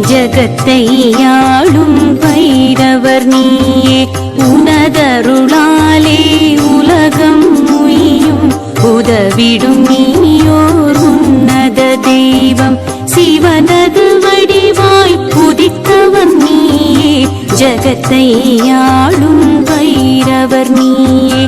ஜகத்தை ஆளும் பைரவர் நீயே. உனதருளாலே உலகம் உய்யும் உதவிடும் நீயோர் உன்னத தெய்வம். சிவனது வடிவாய் உதித்தவர் நீயே. ஜகத்தை ஆளும் பைரவர் நீயே.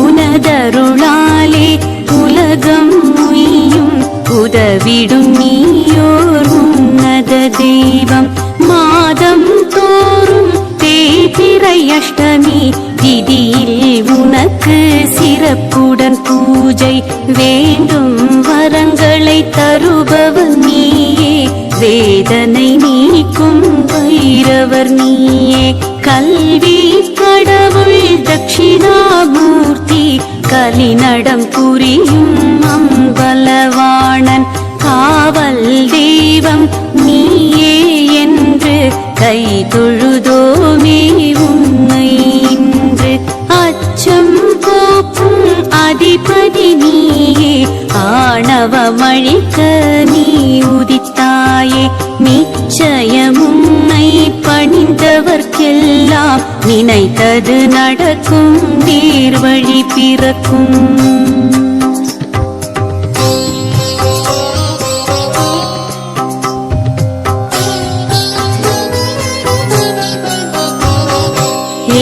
உனதருளாலே உலகம் உய்யும் உதவிடும் நீயோர் உன்னத தெய்வம். மாதம் தோறும் தேய்பிறை அஷ்டமி திதியில் உனக்கு சிறப்புடன் பூஜை. வேண்டும் வரங்களை தருபவர் நீயே. வேதனை நீக்கும் பைரவர் நீயே. கல்வி கடவுள் தட்சிணாமூர்த்தி கலிநடம் புரியும் அம்பலவாணன். காவல் தெய்வம் நீயே என்று கை தொழுதோமே உன்னை இன்று. அச்சம் போக்கும் அதிபதி நீயே. ஆணவமழிக்க நீ உதித்தாயே. நிச்சயம் உன்னை பணிந்தவர்க்கெல்லாம் நினைத்தது நடக்கும். நேர்வழி பிறக்கும்.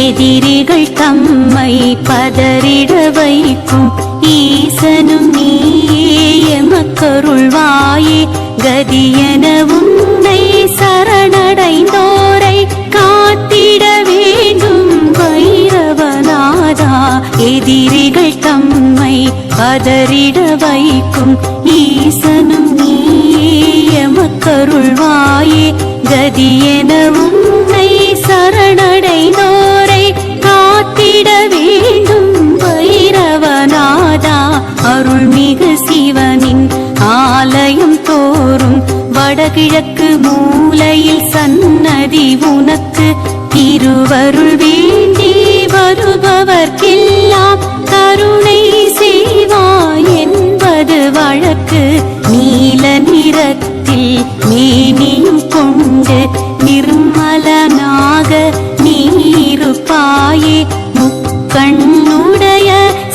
எதிரிகள் தம்மை பதறிட வைக்கும் ஈசனும் நீயே. எமக்கருள்வாயே கதியென உன்னை சரணடைந்தோரை காத்திட வேண்டும் பைரவநாதா. எதிரிகள் தம்மை பதறிட வைக்கும் ஈசனும் நீயே. எமக்கருள்வாயே கதியென உன்னை சரணடைந்தோரை காத்திட வேண்டும் பைரவநாதா. அருள்மிகு சிவனின் ஆலயம் தோறும் வடகிழக்கு மூலையில் சன்னதி உனக்கு. திருவருள் வேண்டி வருபவர்க்கெல்லாம் கருணை செய்வாய் என்பது வழக்கு. நீல நிறத்தில் மேனியும் கொண்டு நிர்மலனாக நீருப்பாயே. முக்கண்ணுடைய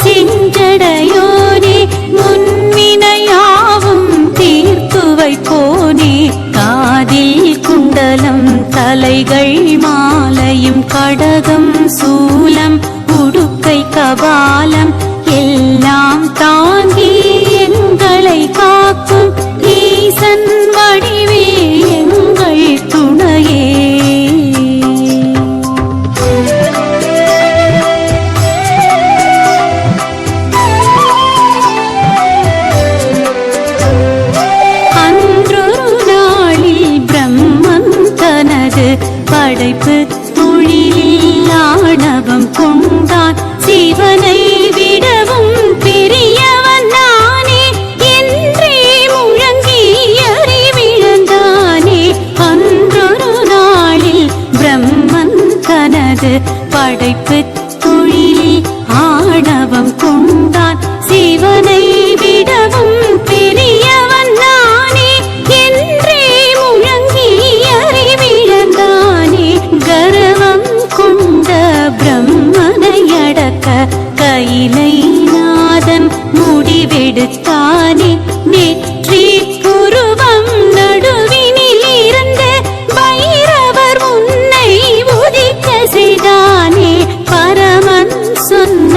செஞ்சடையோனே. முன்வினையாவும் தீர்த்து வைப்போனே. காதில் குண்டலம் தலைகள் மாலையும் கடகம் சூலம் உடுக்கை கபாலம் எல்லாம் தாங்கி எங்களை காக்கும் ஈசன் வடிவே எங்கள் துணையே. படைப்பு தொழிலில் ஆணவம் கொண்டான். சிவனை விடவும் பெரியவன் நானே என்றே முழங்கி அறிவிழந்தானே. அன்றொரு நாளில் பிரம்மன் தனது படைப்பு தொழிலில் ஆணவம் கொண்டான். சிவனை விடவும் பெரியவன் நானே என்றே முழங்கி அறிவிழந்தானே. கர்வம் கொண்ட பிரம்மனை அடக்க கைலைநாதன் முடிவெடுத்தானே. நெற்றி புருவம் நடுவினில் இருந்து பைரவர் உன்னை உதிக்க செய்தானே. பரமன் சொன்ன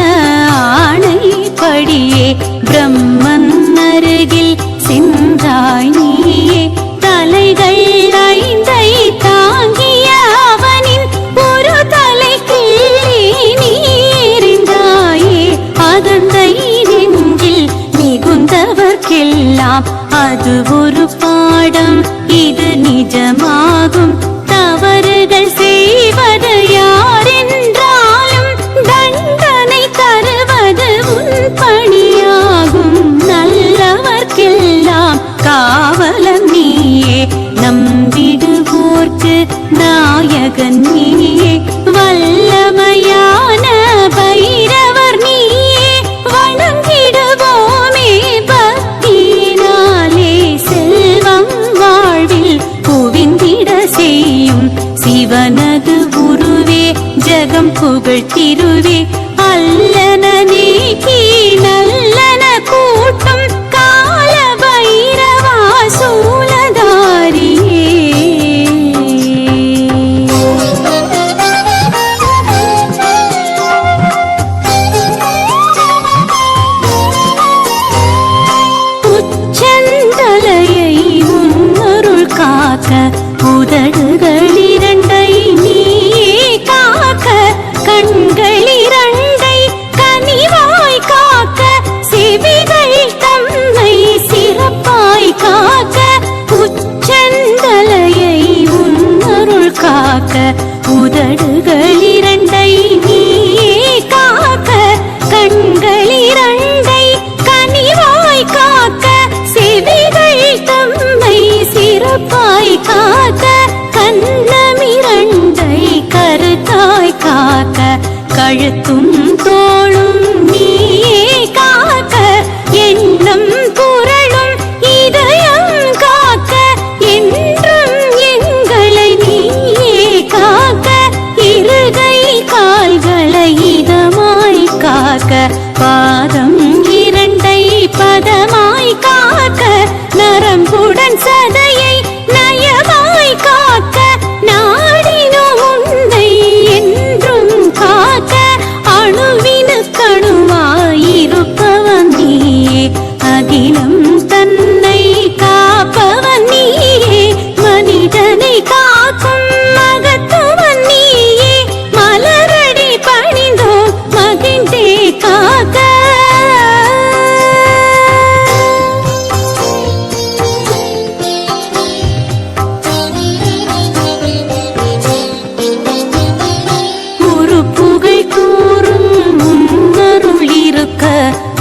ஆணைப்படியே பிரம்மன் அருகில் சென்றாய் நீயே. தலைகள் ஐந்தை தாங்கிய அவனின் ஒரு தலைக்கு நீ எறிந்தாயே. அதந்தை நெஞ்சில் மிகுந்தவர்க்கெல்லாம் அது ஒரு பாடம். இது நிஜமாகும். தவறுகள் செய்வது யாரென்றாலும் தண்டனை தருவது உன் பணியாகும். நல்லவர்க்கெல்லாம் காவலன் நீயே. நம்பிடுவோர்க்கு நாயகன் நீயே. வல்லமையான பைரவர் நீயே. வணங்கிடுவோமே பக்தியினாலே செல்வம் வாழ்வில் குவிந்திட புகழ் திருவே அல்லன நீக்கி நல்லன கூட்டும் கால பைரவா சூலதாரியே. உச்சந்தலையை உன்னருள் காக்க உதடுகள் இரண்டை நீயே காக்க கண்கள் இரண்டை கனிவாய் காக்க செவிகள் தம்மை சிறப்பாய் காக்க உச்சந்தலையை உன்னருள் காக்க உதடுகள் இரண்டை நீயே காக்க கண்கள் இரண்டை கனிவாய் காக்க செவிகள் தம்மை சிறப்பாய் காக்க கண்ணமிரண்டை கருத்தாய் காக்க கழுத்தும் தோளும் நீயே காக்க எண்ணம் புரளும் இதயம் காக்க என்றும் எங்களை நீயே காக்க இருகை கால்களை இதமாய் காக்க பாதம் இரண்டை பதமாய் காக்க நரம்புடன் சதையை நயமாய் காக்க நாடினோம் உன்னை என்றும் காக்க அணுவினு கணுவாயிருப்பவன் நீயே அகிலம் தன்னை காப்பவன் நீயே மனிதனை காக்கும் மகத்துவன் நீயே மலரடி பணிந்தோ மகிழ்ந்தே காக்க.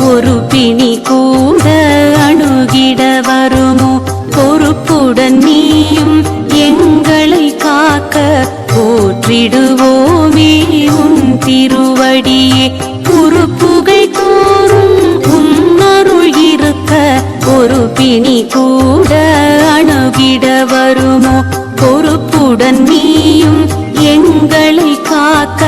ஒரு பிணி கூட அணுகிட வருமோ பொறுப்புடன் நீயும் எங்களை காக்க போற்றிடுவோமே உன் திருவடியே. உறுப்புகள் தோறும் உன்னருள் இருக்க ஒரு பிணி கூட அணுகிட வருமோ பொறுப்புடன் நீயும் எங்களை காக்க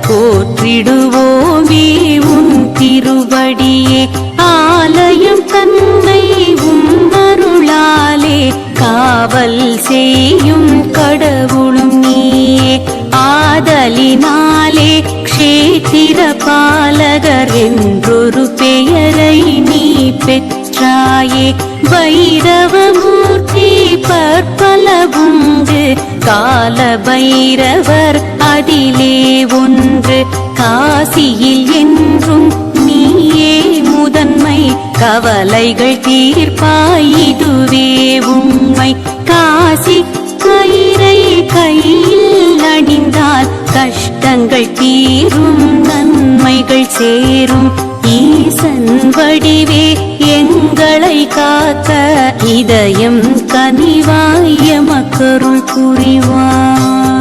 போற்றிடுவோமே உன் திருவடியே. ஆலயம் தன்னை உம்மருளாலே காவல் செய்யும் கடவுளும் நீயே ஆதலினாலே க்ஷேத்திர பாலகர் என்றொரு பெயரை நீ பெற்றாயே. பைரவமூர்த்தி பற்பலவுண்டு கால பைரவர் அதிலே ஒன்று காசியில் என்றும் நீயே முதன்மை கவலைகள் தீர்ப்பாய் இதுவே உண்மை. காசி கயிறை கையில் அணிந்தால் கஷ்டங்கள் தீரும் நன்மைகள் சேரும். ஈசன் வடிவே எங்களை காக்க இதயம் கனிவாய் எமக்கருள் புரிவாய்.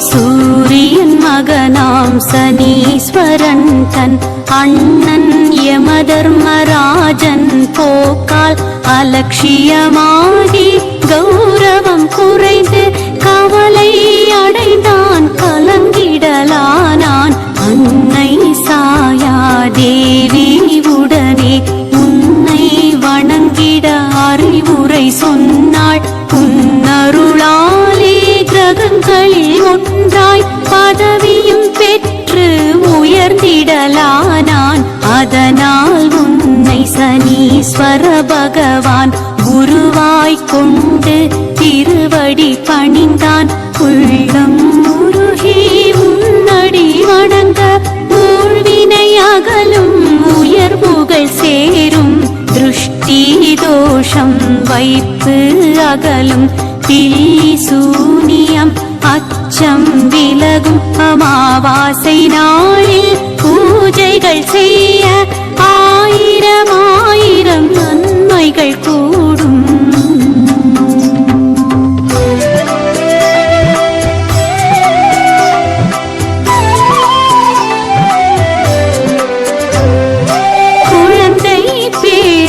சூரியன் மகனாம் சனீஸ்வரன் தன் அண்ணன் யமதர்மராஜன் போக்கால் அலட்சியமாகி கௌரவம் குறைந்து கவலை அடைந்தான் கலங்கிடலானான். அன்னை சாயாதேவி உடனே உன்னை வணங்கிட அறிவுரை சொன்னாள். உன்னருளாலே கிரகங்களில் ஒன்றாய் பதவியும் பெற்று உயர்ந்திடலானான். அதனால் உன்னை சனீஸ்வர பகவான் குருவாய் கொண்டு திருவடி பணிந்தான். உள்ளம் உருகி உன்னடி வணங்க ஊழ்வினை அகலும் உயர்வுகள் சேரும். திருஷ்டி தோஷம் வைப்பு அகலும் பில்லி சூனியம் அச்சம் விலகும். அமாவாசை நாளில் பூஜைகள் செய்ய ஆயிரம் ஆயிரம் நன்மைகள் கூடும். குழந்தை பேர்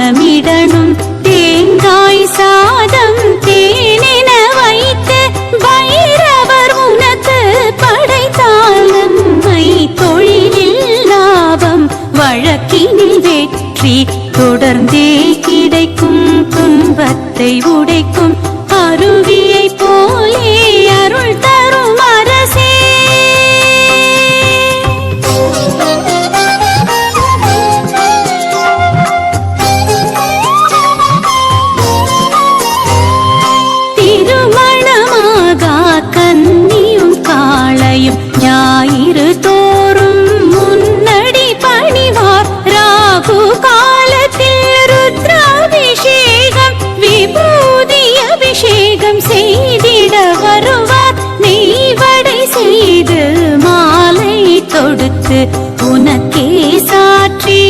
தாளமிடணும் தேங்காய் சாதம் தேனென வைத்து பைரவர் உனக்கு படைத்தால் நன்மை தொழிலில் லாபம் வழக்கினில் வெற்றி தொடர்ந்தே கிடைக்கும் துன்பத்தை உடைக்கும் அருவியை போலே அருள் தரும் அரசே. திருமணமாகா கன்னியும் காளையும் ஞாயிறு தோறும் முன்னடி பணிவார் ராகு காலத்தில் ருத்ராபிஷேகம் விபூதி அபிஷேகம் செய்திட வருவார் நெய்வடை செய்து மாலை தொடுத்து உனக்கே சாற்றி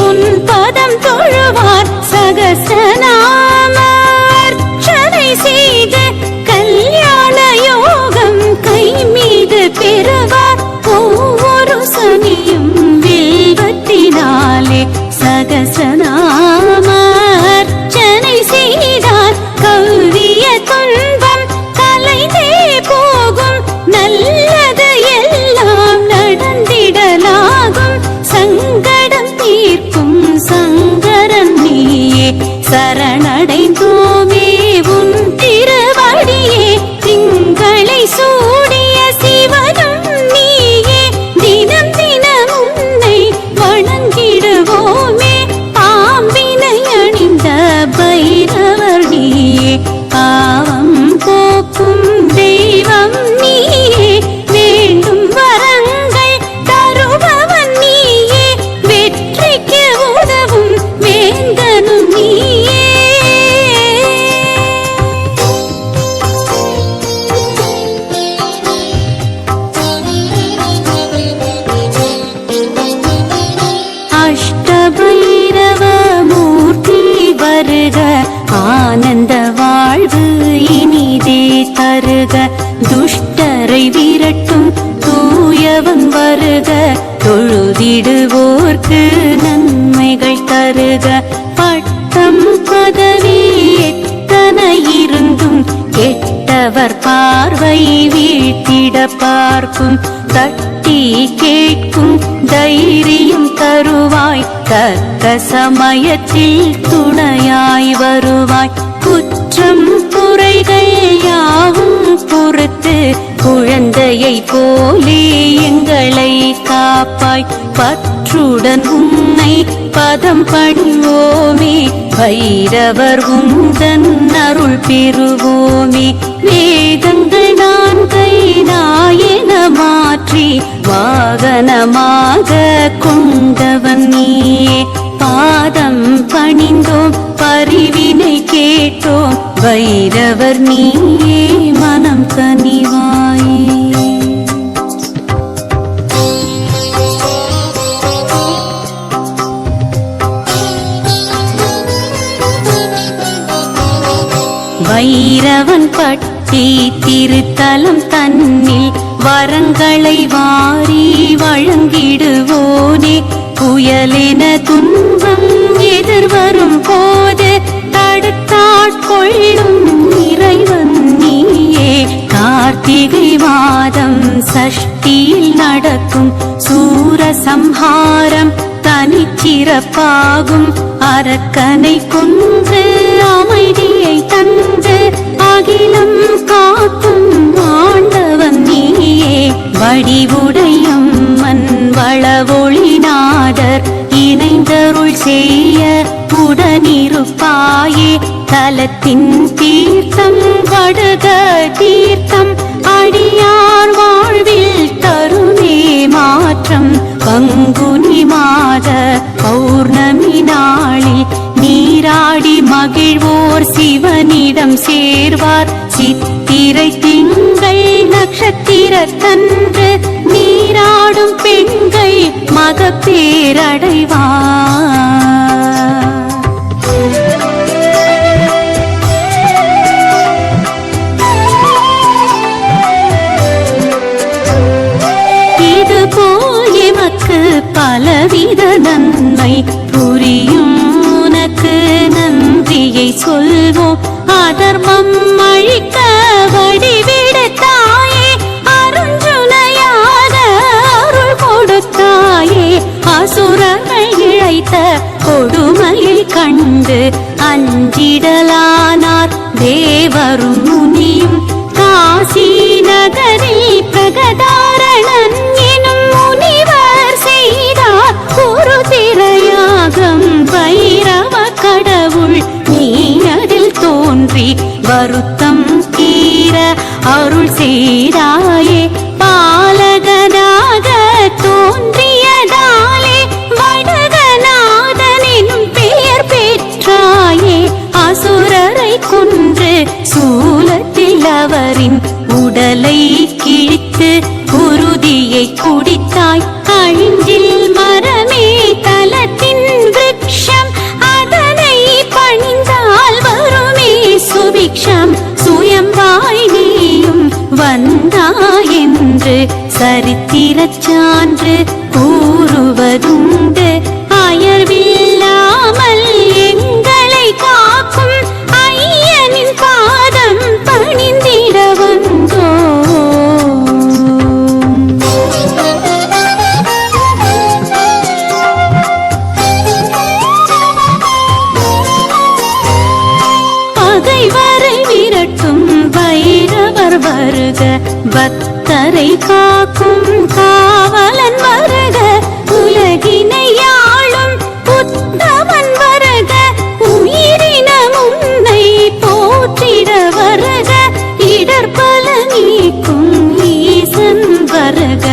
உன் பதம் தொழுவார் சகசநாம அர்ச்சனை செய்து கல்யாண யோகம் கை மீது பெறுவார் ஒவ்வொரு சனியும் வில்வத்தினாலே சகசநாம அர்ச்சனை செய்தார் கௌரிய துன்பம் கலைந்தே போகும் நல்லது எல்லாம் நடந்திடலாகும் சங்கடம் தீர்க்கும் சங்கரன் நீயே சரணடைந்தோமே உன் திருவடியே திங்களை சூடிய சிவனும் நீயே தினம் தினம் உன்னை வணங்கிடுவோமே பாம்பினை அணிந்த பைரவர் நீயே பாவம் போக்கும் தெய்வம் நீயே வேண்டும் வரங்கள் தருபவன் நீயே வெற்றிக்கு உதவும் வேந்தனும் நீயே. அஷ்டபைரவ மூர்த்தி வருக ஆனந்த வாழ்வு இனிதே தருக துஷ்டரை விரட்டும் தூயவன் வருக தொழுதிடுவோர்க்கு நன்மைகள் தருக பட்டம் பதவி எத்தனை இருந்தும் கெட்டவர் பார்வை வீழ்த்திட பார்க்கும் தட்டி கேட்கும் தைரியம் தருவாய் தக்க சமயத்தில் துணையாய் வருவாய் குற்றம் குறைகள் யாவும் பொறுத்து குழந்தையை போலே எங்களை காப்பாய் பற்றுடன் உன்னை பதம் பணிவோமே பைரவர் உந்தன் அருள் பெறுவோமே வேதங்கள் நான்கை நாயன மாற்றி வாகனமாக கொண்டவன் நீயே பாதம் பணிந்தோம் பரிவினை கேட்டோம் பைரவர் நீயே மனம் கனிவாயே. வைரவன் பட்டி திருத்தலம் தன்னில் வரங்களை வாரி வழங்கிடுவோனே புயலென துன்பம் எதிர்வரும் போது தடுத்தாட்கொள்ளும் இறைவன் நீயே கார்த்திகை மாதம் சஷ்டியில் நடக்கும் சூரசம்ஹாரம் தனிச்சிறப்பாகும் அரக்கனை கொன்று அமைதியை தந்து அகிலம் காக்கும் ஆண்டவன் நீயே வடிவுடையம்மன் வளவொளிநாதர் இணைந்தருள் செய்ய உடனிருப்பாயே தலத்தின் தீர்த்தம் வடுக தீர்த்தம் அடியார் வாழ்வில் தருமே மாற்றம் பங்குனி மாத பௌர்ணமி நாளில் நீராடி மகிழ்வோர் சிவனிடம் சேர்வார் சித்திரை திங்கள் நட்சத்திரத்தன்று நீராடும் பெண்கள் மகப்பேரடைவார். பலவித நன்மை புரியும் உனக்கு சொல்வோம். அதர்மம் அழிக்க வடிவெடுத்தாயே, அருஞ்சுனையாக அருள் கொடுத்தாயே. அசுரர்கள் இழைத்த கொடுமையை கண்டு அஞ்சிடலானார் தேவரும் முனியும். காசி நகரில் பிரகதாரணன் எனும் முனிவர் செய்தார் ஒரு திரையாகம். பைரவ கடவுள் நீ அதில் தோன்றி வருத்தம் தீர அருள் செய்தாயே. பாலகனாக தோன்றியதாலே வடகநாதன் எனும் பெயர் பெற்றாயே. அசுரரை கொன்று சூலத்தில் அவரின் உடலை கிழித்து குருதியை குடித்தாய். அழிஞ்சில் மரமே தலத்தின் விருட்சம், அதனை பணிந்தால் வருமே சுபிக்ஷம். சுயம்பாய் நீயும் வந்தாயென்று சரித்திரச் சான்று கூறுவதுண்டு. அயர்வில்லாமல் எங்களை காக்கும் ஐயனின் பாதம் பணிந்திட வந்தோம். பகைவரை விரட்டும் பைரவர் வருக, பக்தரை காக்கும் காவலன் வருக. உலகினை ஆளும் உத்தமன் வருக, உயிரினம் உன்னை போற்றிட வருக. இடர்பல நீக்கும் ஈசன் வருக,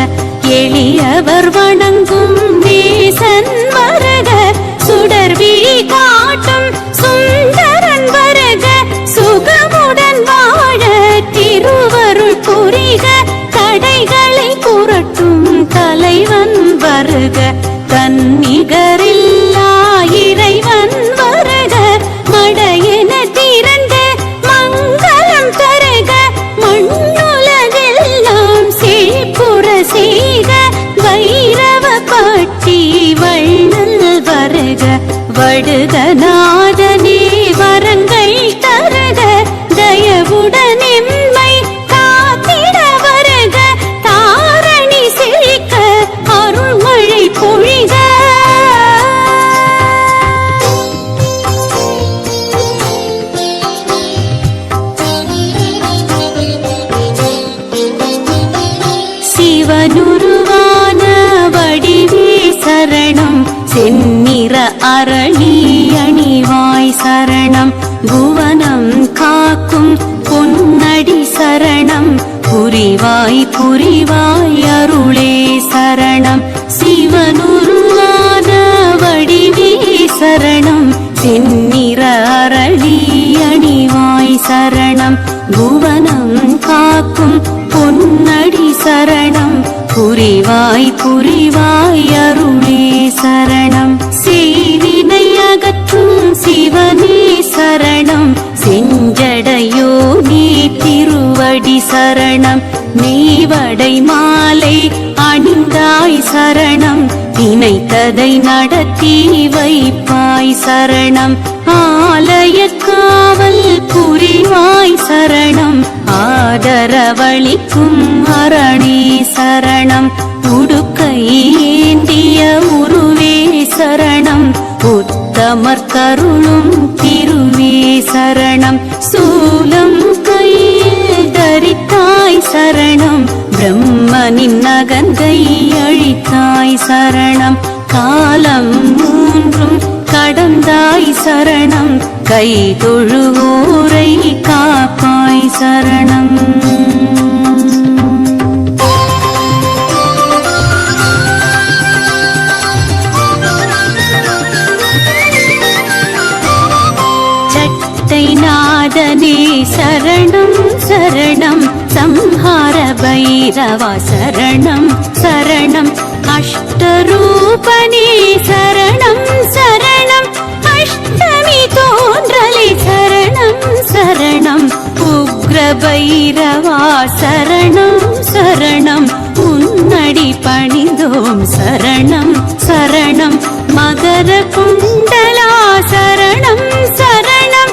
எளியவர் வணங்கும் தேசன் வருக. சுடர்விழி காட்டும் சுந்தரன் வருக, சுகமுடன் வாழ திருவருள் புரிக. தடைகளை புரட்டும் தலைவன் வருக, தன்னிகரில்லா இறைவன் வருக. மடையென திரண்டு மங்களம் தருக, மண்ணுலகெல்லாம் செழிப்புற செய்க. வைரவ பட்டி வள்ளல் வருக, வடுகநாதனே வரங்கள் தருக. தயவுடன் எம்மை காத்திட வருக, தாரணி செழிக்க அருள்மழை பொழிக. சிவனுருவான வடிவே சரணம், செந்நிற அரளி அணிவாய் சரணம். புவனம் காக்கும் பொன்னடி சரணம், புரிவாய் புரிவாய் அருளே சரணம். சிவனுருவான வடிவே சரணம், செந்நிற அரளி அணிவாய் சரணம். புவனம் காக்கும் பொன்னடி சரணம், புரிவாய் புரிவாய் அருளே சரணம். செய்வினை அகற்றும் சிவனே சரணம், செஞ்சடையோ நீ திருவடி சரணம். நீவடை மாலை அணிந்தாய் சரணம், நினைத்ததை நடத்தி வைப்பாய் சரணம். ஆலய காவல் புரிவாய் சரணம், ஆதரவளிக்கும் அரணே சரணம். உடுக்கை ஏந்திய உருவே சரணம், உத்தமர் கருளும் திருவே சரணம். சூலம் கையில் தரித்தாய் சரணம், பிரம்மனின் நகந்தை அழித்தாய் சரணம். காலம் மூன்றும் கடந்தாய் சரணம், கை தொழுவோரை காப்பாய் சரணம். நாதனே சரணம் சரணம், சம்ஹார பைரவா சரணம் சரணம். அஷ்டரூபனே சரணம் சரணம், அஷ்டமி தோன்றலே சரணம் சரணம். உக்ர பைரவா சரணம் சரணம், உன்னடி பணிந்தோம் சரணம் சரணம். மகர குண்டலா சரணம் சரணம்,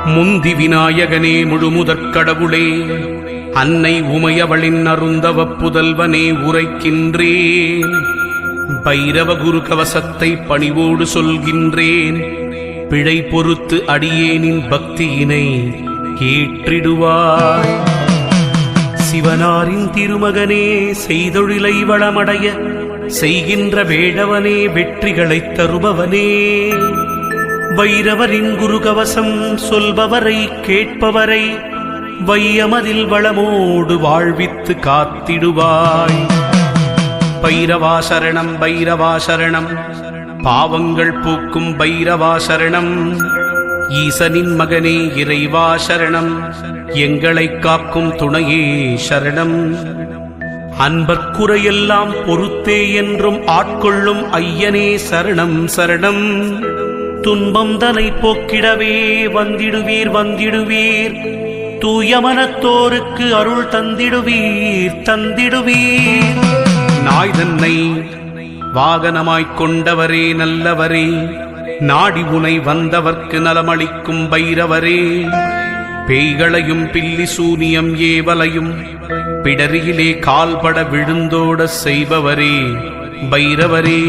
முந்தி விநாயகனே முழுமுதற் கடவுளே, அன்னை உமையவளின் அருந்தவ புதல்வனே உரைக்கின்றேன். பைரவ குரு கவசத்தை பணிவோடு சொல்கின்றேன். பிழை பொறுத்து அடியேனின் பக்தியினை ஏற்றிடுவாய். சிவனாரின் திருமகனே, செய்தொழிலை வளமடைய செய்கின்ற வேடவனே, வெற்றிகளைத் தருபவனே, வைரவரின் குருகவசம் சொல்பவரை கேட்பவரை வையமதில் வளமோடு வாழ்வித்து காத்திடுவாய். பைரவா சரணம், பைரவா சரணம், பாவங்கள் பூக்கும் பைரவா சரணம். ஈசனின் மகனே இறைவா சரணம், எங்களை காக்கும் துணையே சரணம். அன்பர்க்குறையெல்லாம் பொறுத்தே என்றும் ஆட்கொள்ளும் ஐயனே சரணம் சரணம். துன்பம் தனை போக்கிடவே வந்திடுவீர் வந்திடுவீர், தூய மனத்தோருக்கு அருள் தந்திடுவீர் தந்திடுவீர். நாய் தன்னை வாகனமாய்க் கொண்டவரே நல்லவரே, நாடி உனை வந்தவர்க்கு நலமளிக்கும் பைரவரே, பேய்களையும் பில்லி சூனியம் ஏவலையும் பிடரியிலே கால்பட விழுந்தோட செய்பவரே பைரவரே,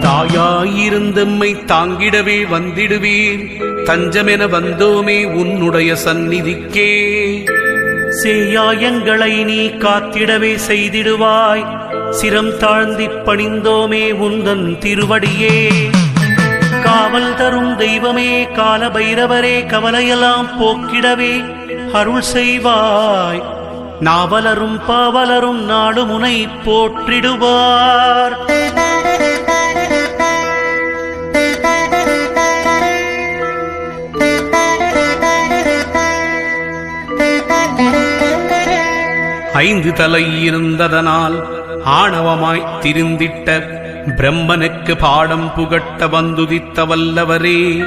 தாயாயிருந்தம்மை தாங்கிடவே வந்திடுவீர். தஞ்சமென வந்தோமே உன்னுடைய சந்நிதிக்கே, சேயாயங்களை நீ காத்திடவே செய்திடுவாய். சிரம் தாழ்ந்தி பணிந்தோமே உந்தன் திருவடியே, காவல் தரும் தெய்வமே கால பைரவரே, கவலையெல்லாம் போக்கிடவே அருள் செய்வாய். நாவலரும் பாவலரும் நாடு முனை போற்றிடுவார். ஐந்து தலை இருந்ததனால் ஆணவமாய் திரிந்திட்ட பிரம்மனுக்கு பாடம் புகட்ட வந்துதித்த வல்லவரே,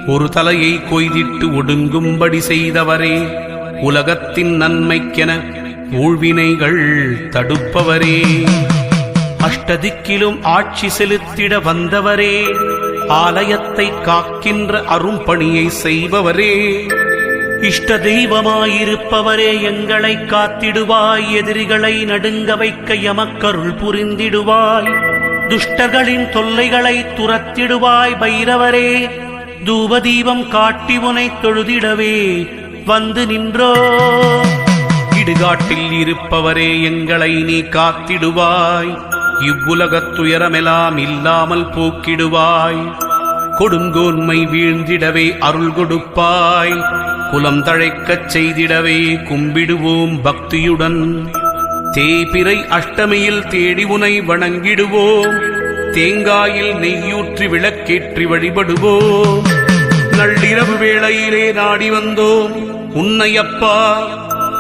ஒரு தலையை கொய்திட்டு ஒடுங்கும்படி செய்தவரே, உலகத்தின் நன்மைக்கென ஊழ்வினைகள் தடுப்பவரே, அஷ்டதிக்கிலும் ஆட்சி செலுத்திட வந்தவரே, ஆலயத்தை காக்கின்ற அரும்பணியை செய்பவரே, இஷ்ட தெய்வமாயிருப்பவரே, எங்களை காத்திடுவாய். எதிரிகளை நடுங்க வைக்க எமக்கருள் புரிந்திடுவாய். துஷ்டர்களின் தொல்லைகளை துரத்திடுவாய் பைரவரே, தூபதீபம் காட்டி உனை தொழுதிடவே வந்து நின்றோ. இடுகாட்டில் இருப்பவரே, எங்களை நீ காத்திடுவாய். இவ்வுலகத் துயரமெல்லாம் இல்லாமல் போக்கிடுவாய். கொடுங்கோன்மை வீழ்ந்திடவே அருள் கொடுப்பாய். குலம் தழைக்கச் செய்திடவே கும்பிடுவோம் பக்தியுடன். தேய்பிறை அஷ்டமியில் தேடி உனை வணங்கிடுவோம். தேங்காயில் நெய்யூற்றி விளக்கேற்றி வழிபடுவோம். நள்ளிரவு வேளையிலே நாடி வந்தோம் உன்னையப்பா.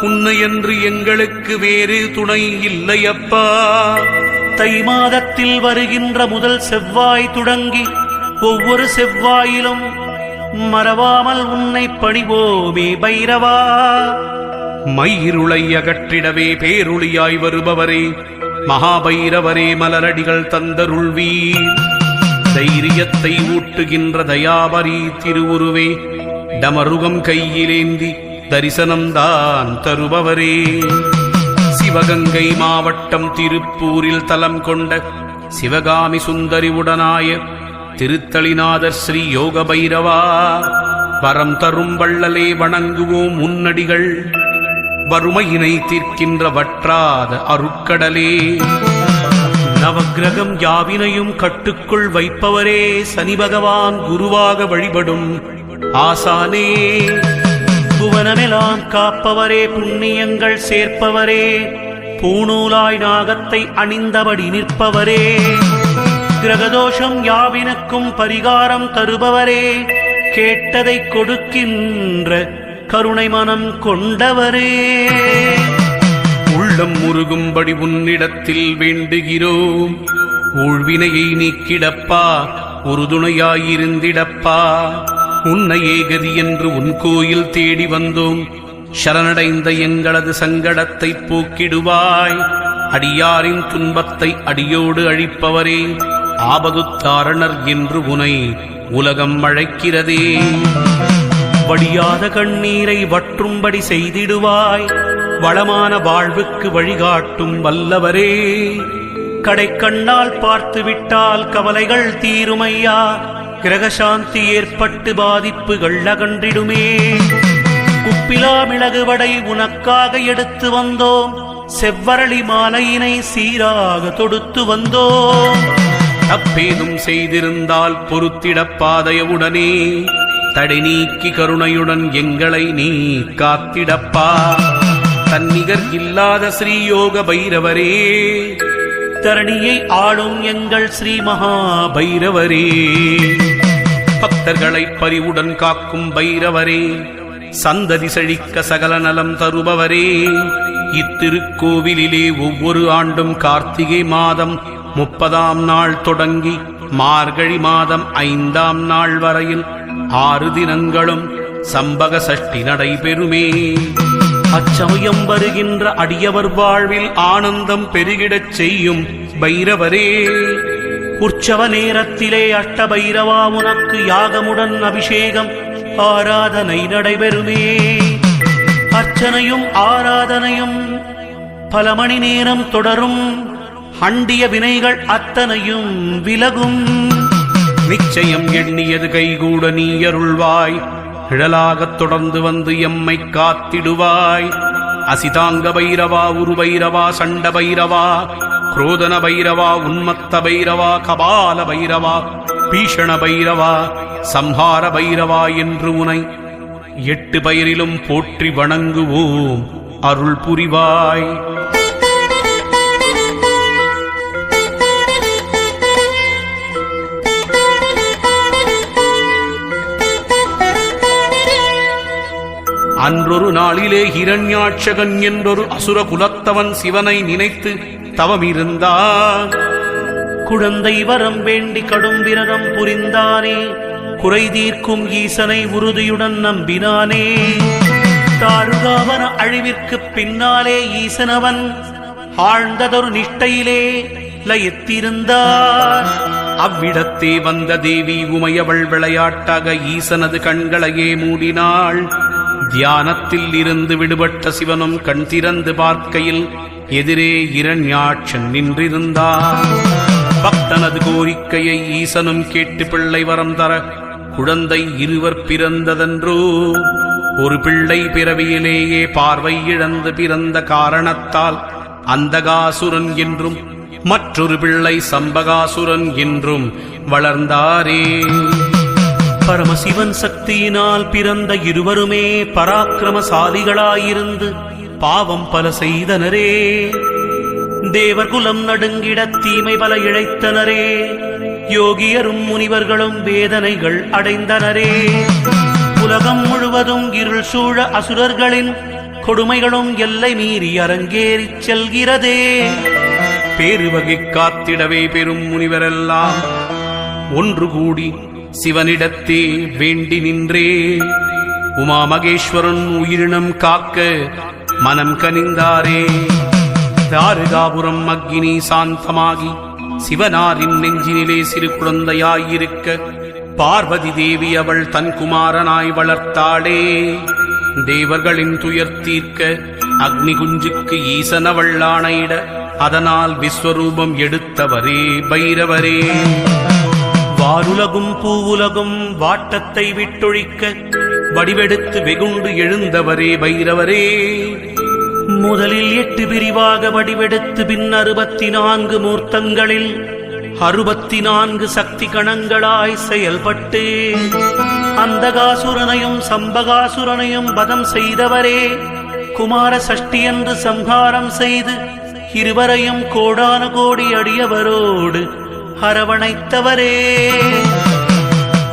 உன்னையன்று எங்களுக்கு வேறு துணை இல்லையப்பா. தை மாதத்தில் வருகின்ற முதல் செவ்வாய் தொடங்கி ஒவ்வொரு செவ்வாயிலும் மறவாமல் உன்னை பணிவோமே பைரவா. மயிருளை அகற்றிடவே பேருளியாய் வருபவரே, மகாபைரவரே, மலரடிகள் தந்தருள்வீர். தைரியத்தை ஊட்டுகின்ற தயாபரி திருவுருவே, டமருகம் கையிலேந்தி தரிசனம்தான் தருபவரே. சிவகங்கை மாவட்டம் திருப்பூரில் தலம் கொண்ட சிவகாமி சுந்தரி உடனாய திருத்தளிநாதர் ஸ்ரீ யோக பைரவா, வரம் தரும் வள்ளலே வணங்குவோம் உன்னடிகள். வறுமையினை தீர்க்கின்ற வற்றாத அருட்கடலே, நவக்கிரகம் யாவினையும் கட்டுக்குள் வைப்பவரே, சனி பகவான் குருவாக வழிபடும் ஆசானே, புவனமெல்லாம் காப்பவரே, புண்ணியங்கள் சேர்ப்பவரே, பூணூலாய் நாகத்தை அணிந்தபடி நிற்பவரே, கிரகதோஷம் யாவினுக்கும் பரிகாரம் தருபவரே, கேட்டதை கொடுக்கின்ற கருணை மனம் கொண்டவரே. உள்ளம் முருகும்படி உன்னிடத்தில் வேண்டுகிறோம். ஊழ்வினையை நீக்கிடப்பா, உறுதுணையாயிருந்திடப்பா. உன்னையே கதி என்று உன் கோயில் தேடி வந்தோம். சரணடைந்த எங்களது சங்கடத்தை போக்கிடுவாய். அடியாரின் துன்பத்தை அடியோடு அழிப்பவரே, ஆபதுத்தாரணர் என்று உனை உலகம் அழைக்கிறதே. வடியாத கண்ணீரை வற்றும்படி செய்திடுவாய். வளமான வாழ்வுக்கு வழிகாட்டும் வல்லவரே, கடைக்கண்ணால் பார்த்து விட்டால் கவலைகள் தீருமையா. கிரகசாந்தி ஏற்பட்டு பாதிப்புகள் அகன்றிடுமே. உப்பிலா மிளகு வடை உனக்காக எடுத்து வந்தோம். செவ்வரளி மாலையினை சீராக தொடுத்து வந்தோம். தப்பேதும் செய்திருந்தால் பொறுத்திடப் பாதையவுடனே தடை நீக்கி கருணையுடன் எங்களை நீ காத்திடப்பா. தன்னிகர் இல்லாத ஸ்ரீயோக பைரவரே, தரணியை ஆளும் எங்கள் ஸ்ரீ மகா பைரவரே, பக்தர்களை பரிவுடன் காக்கும் பைரவரே, சந்ததி செழிக்க சகல நலம் தருபவரே, இத்திருக்கோவிலிலே ஒவ்வொரு ஆண்டும் கார்த்திகை மாதம் 30ஆம் நாள் தொடங்கி மார்கழி மாதம் 5ஆம் நாள் வரையில் 6 தினங்களும் சம்பக சஷ்டி நடைபெறுமே. அச்சமயம் வருகின்ற அடியவர் வாழ்வில் ஆனந்தம் பெருகிடச் செய்யும் பைரவரே, உற்சவ நேரத்திலே அஷ்டபைரவா உனக்கு யாகமுடன் அபிஷேகம் ஆராதனை நடைபெறுமே. அர்ச்சனையும் ஆராதனையும் பல மணி நேரம் தொடரும். அண்டிய வினைகள் அத்தனையும் விலகும். நிச்சயம் எண்ணியது கைகூட நீ அருள்வாய். நிழலாகத் தொடர்ந்து வந்து எம்மை காத்திடுவாய். அசிதாங்க பைரவா, உருபைரவா, சண்ட பைரவா, குரோதன பைரவா, உன்மத்த பைரவா, கபால பைரவா, பீஷண பைரவா, சம்ஹார பைரவா என்று உனை 8 பெயரிலும் போற்றி வணங்குவோம். அருள் புரிவாய். அன்றொரு நாளிலே ஹிரண்யாட்சகன் என்றொரு அசுர குலத்தவன் சிவனை நினைத்து தவமிருந்தான். குழந்தை வரம் வேண்டி கடும் விரதம் புரிந்தானே. குறை தீர்க்கும் ஈசனை உறுதியுடன் நம்பினானே. தாருகாவன அழிவிற்கு பின்னாலே ஈசனவன் ஆழ்ந்ததொரு நிஷ்டையிலே லயித்திருந்தார். அவ்விடத்தே வந்த தேவி உமையவள் விளையாட்டாக ஈசனது கண்களையே மூடினாள். தியானத்தில் இருந்து விடுபட்ட சிவனும் கண் திறந்து பார்க்கையில் எதிரே இரண்யாட்சன் நின்றிருந்தார். பக்தனது கோரிக்கையை ஈசனும் கேட்டு பிள்ளை வரம் தர குழந்தை 2 பிறந்ததென்றோ. ஒரு பிள்ளை பிறவியிலேயே பார்வை இழந்து பிறந்த காரணத்தால் அந்தகாசுரன் என்றும் மற்றொரு பிள்ளை சம்பகாசுரன் என்றும் வளர்ந்தாரே. பரமசிவன் சக்தியினால் பிறந்த இருவருமே பராக்கிரமசாலிகளாயிருந்து பாவம் பல செய்தனரே. தேவர்குலம் நடுங்கிட தீமை பல இழைத்தனரே. யோகியரும் முனிவர்களும் வேதனைகள் அடைந்தனரே. உலகம் முழுவதும் இருள் சூழ அசுரர்களின் கொடுமைகளும் எல்லை மீறி அரங்கேறிச் செல்கிறதே. பேருவகை காத்திடவே பெரும் முனிவரெல்லாம் ஒன்று கூடி சிவனிடத்தே வேண்டி நின்றே. உமா மகேஸ்வரன் உயிரினம் காக்க மனம் கனிந்தாரே. தாருகாபுரம் அக்கினி சாந்தமாகி சிவனாரின் நெஞ்சினிலே சிறு குழந்தையாயிருக்க பார்வதி தேவி அவள் தன் குமாரனாய் வளர்த்தாளே. தேவர்களின் துயர் தீர்க்க அக்னி குஞ்சுக்கு ஈசனவள் ஆணையிட அதனால் விஸ்வரூபம் எடுத்தவரே பைரவரே. வாருலகும் பூவுலகும் வாட்டத்தை விட்டொழிக்க வடிவெடுத்து வெகுண்டு எழுந்தவரே பைரவரே. முதலில் 8 பிரிவாக வடிவெடுத்து பின் 64 மூர்த்தங்களில் 64 சக்தி கணங்களாய் செயல்பட்டு அந்தகாசுரனையும் சம்பகாசுரனையும் வதம் செய்தவரே. குமார சஷ்டி என்று சம்ஹாரம் செய்து இருவரையும் கோடான கோடி அடியவரோடு அரவணைத்தவரே.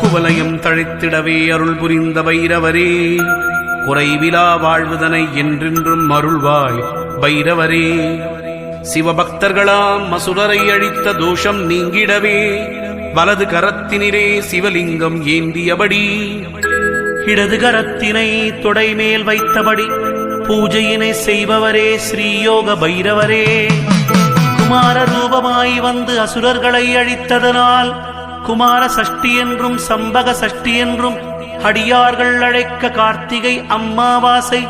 குவலயம் தழைத்திடவே அருள் புரிந்த பைரவரே. குறைவிலா வாழ்வுதனை என்றென்றும் அருள்வாய் பைரவரே. சிவபக்தர்களாம் அசுரரை அழித்த தோஷம் நீங்கிடவே வலது கரத்தினிலே சிவலிங்கம் ஏந்தியபடி இடது கரத்தினை தொடைமேல் வைத்தபடி பூஜையினை செய்பவரே ஸ்ரீயோக பைரவரே. குமார ரூபமாய் வந்து அசுரர்களை அழித்ததனால் குமார சஷ்டி என்றும் சம்பக சஷ்டி என்றும் அடியார்கள் அழைக்க கார்த்திகை அம்மாவாசை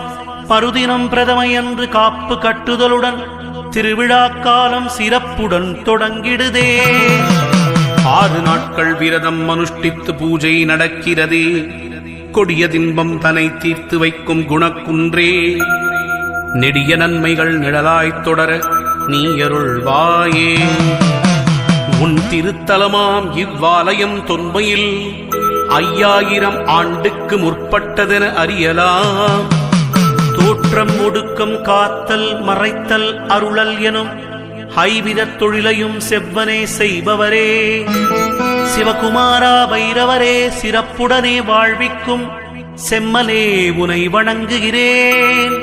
மறுதினம் பிரதமையன்று காப்பு கட்டுதலுடன் திருவிழா காலம் சிறப்புடன் தொடங்கிடுதே. 6 நாட்கள் விரதம் அனுஷ்டித்து பூஜை நடக்கிறதே. கொடிய தின்பம் தன்னை தீர்த்து வைக்கும் குணக்குன்றே, நெடிய நன்மைகள் நிழலாய்த் தொடர நீ அருள்வாயே. உன் திருத்தலமாம் இவ்வாலயம் தொன்மையில் 5000 ஆண்டுக்கு முற்பட்டதென அறியலாம். தோற்றம் ஒடுக்கம் காத்தல் மறைத்தல் அருளல் எனும் 5 விதத் தொழிலையும் செவ்வனே செய்பவரே. சிவகுமாரா பைரவரே, சிறப்புடனே வாழ்விக்கும் செம்மலே உனை வணங்குகிறேன்.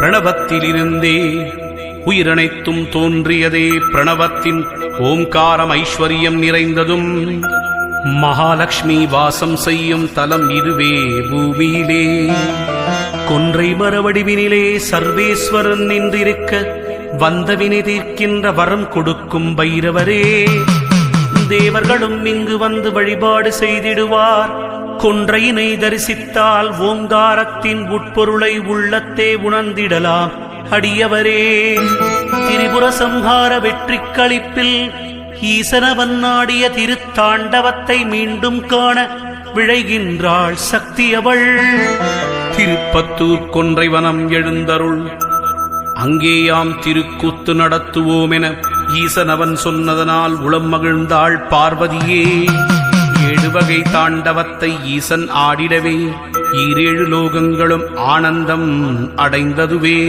பிரணவத்திலிருந்தே உயிரனைத்தும் தோன்றியதே. பிரணவத்தின் ஓம்காரம் ஐஸ்வர்யம் நிறைந்ததும் மகாலட்சுமி வாசம் செய்யும் தலம் இதுவே பூமியிலே. கொன்றை மரவடிவினிலே சர்வேஸ்வரன் நின்றிருக்க வந்தவினை தீர்க்கின்ற வரம் கொடுக்கும் பைரவரே. தேவர்களும் இங்கு வந்து வழிபாடு செய்திடுவார். கொன்றையினை தரிசித்தால் ஓங்காரத்தின் உட்பொருளை உள்ளத்தே உணர்ந்திடலாம் அடியவரே. திரிபுர சம்ஹார வெற்றி களிப்பில் ஈசனவன் நாடிய திருத்தாண்டவத்தை மீண்டும் காண விழைகின்றாள் சக்தியவள். திருப்பத்தூர் கொன்றைவனம் எழுந்தருள், அங்கேயாம் திருக்கூத்து நடத்துவோம் என ஈசனவன் சொன்னதனால் உளம் மகிழ்ந்தாள் பார்வதியே. 7 வகை தாண்டவத்தை ஈசன் ஆடிடவே 7 லோகங்களும் ஆனந்தம் அடைந்ததுவே.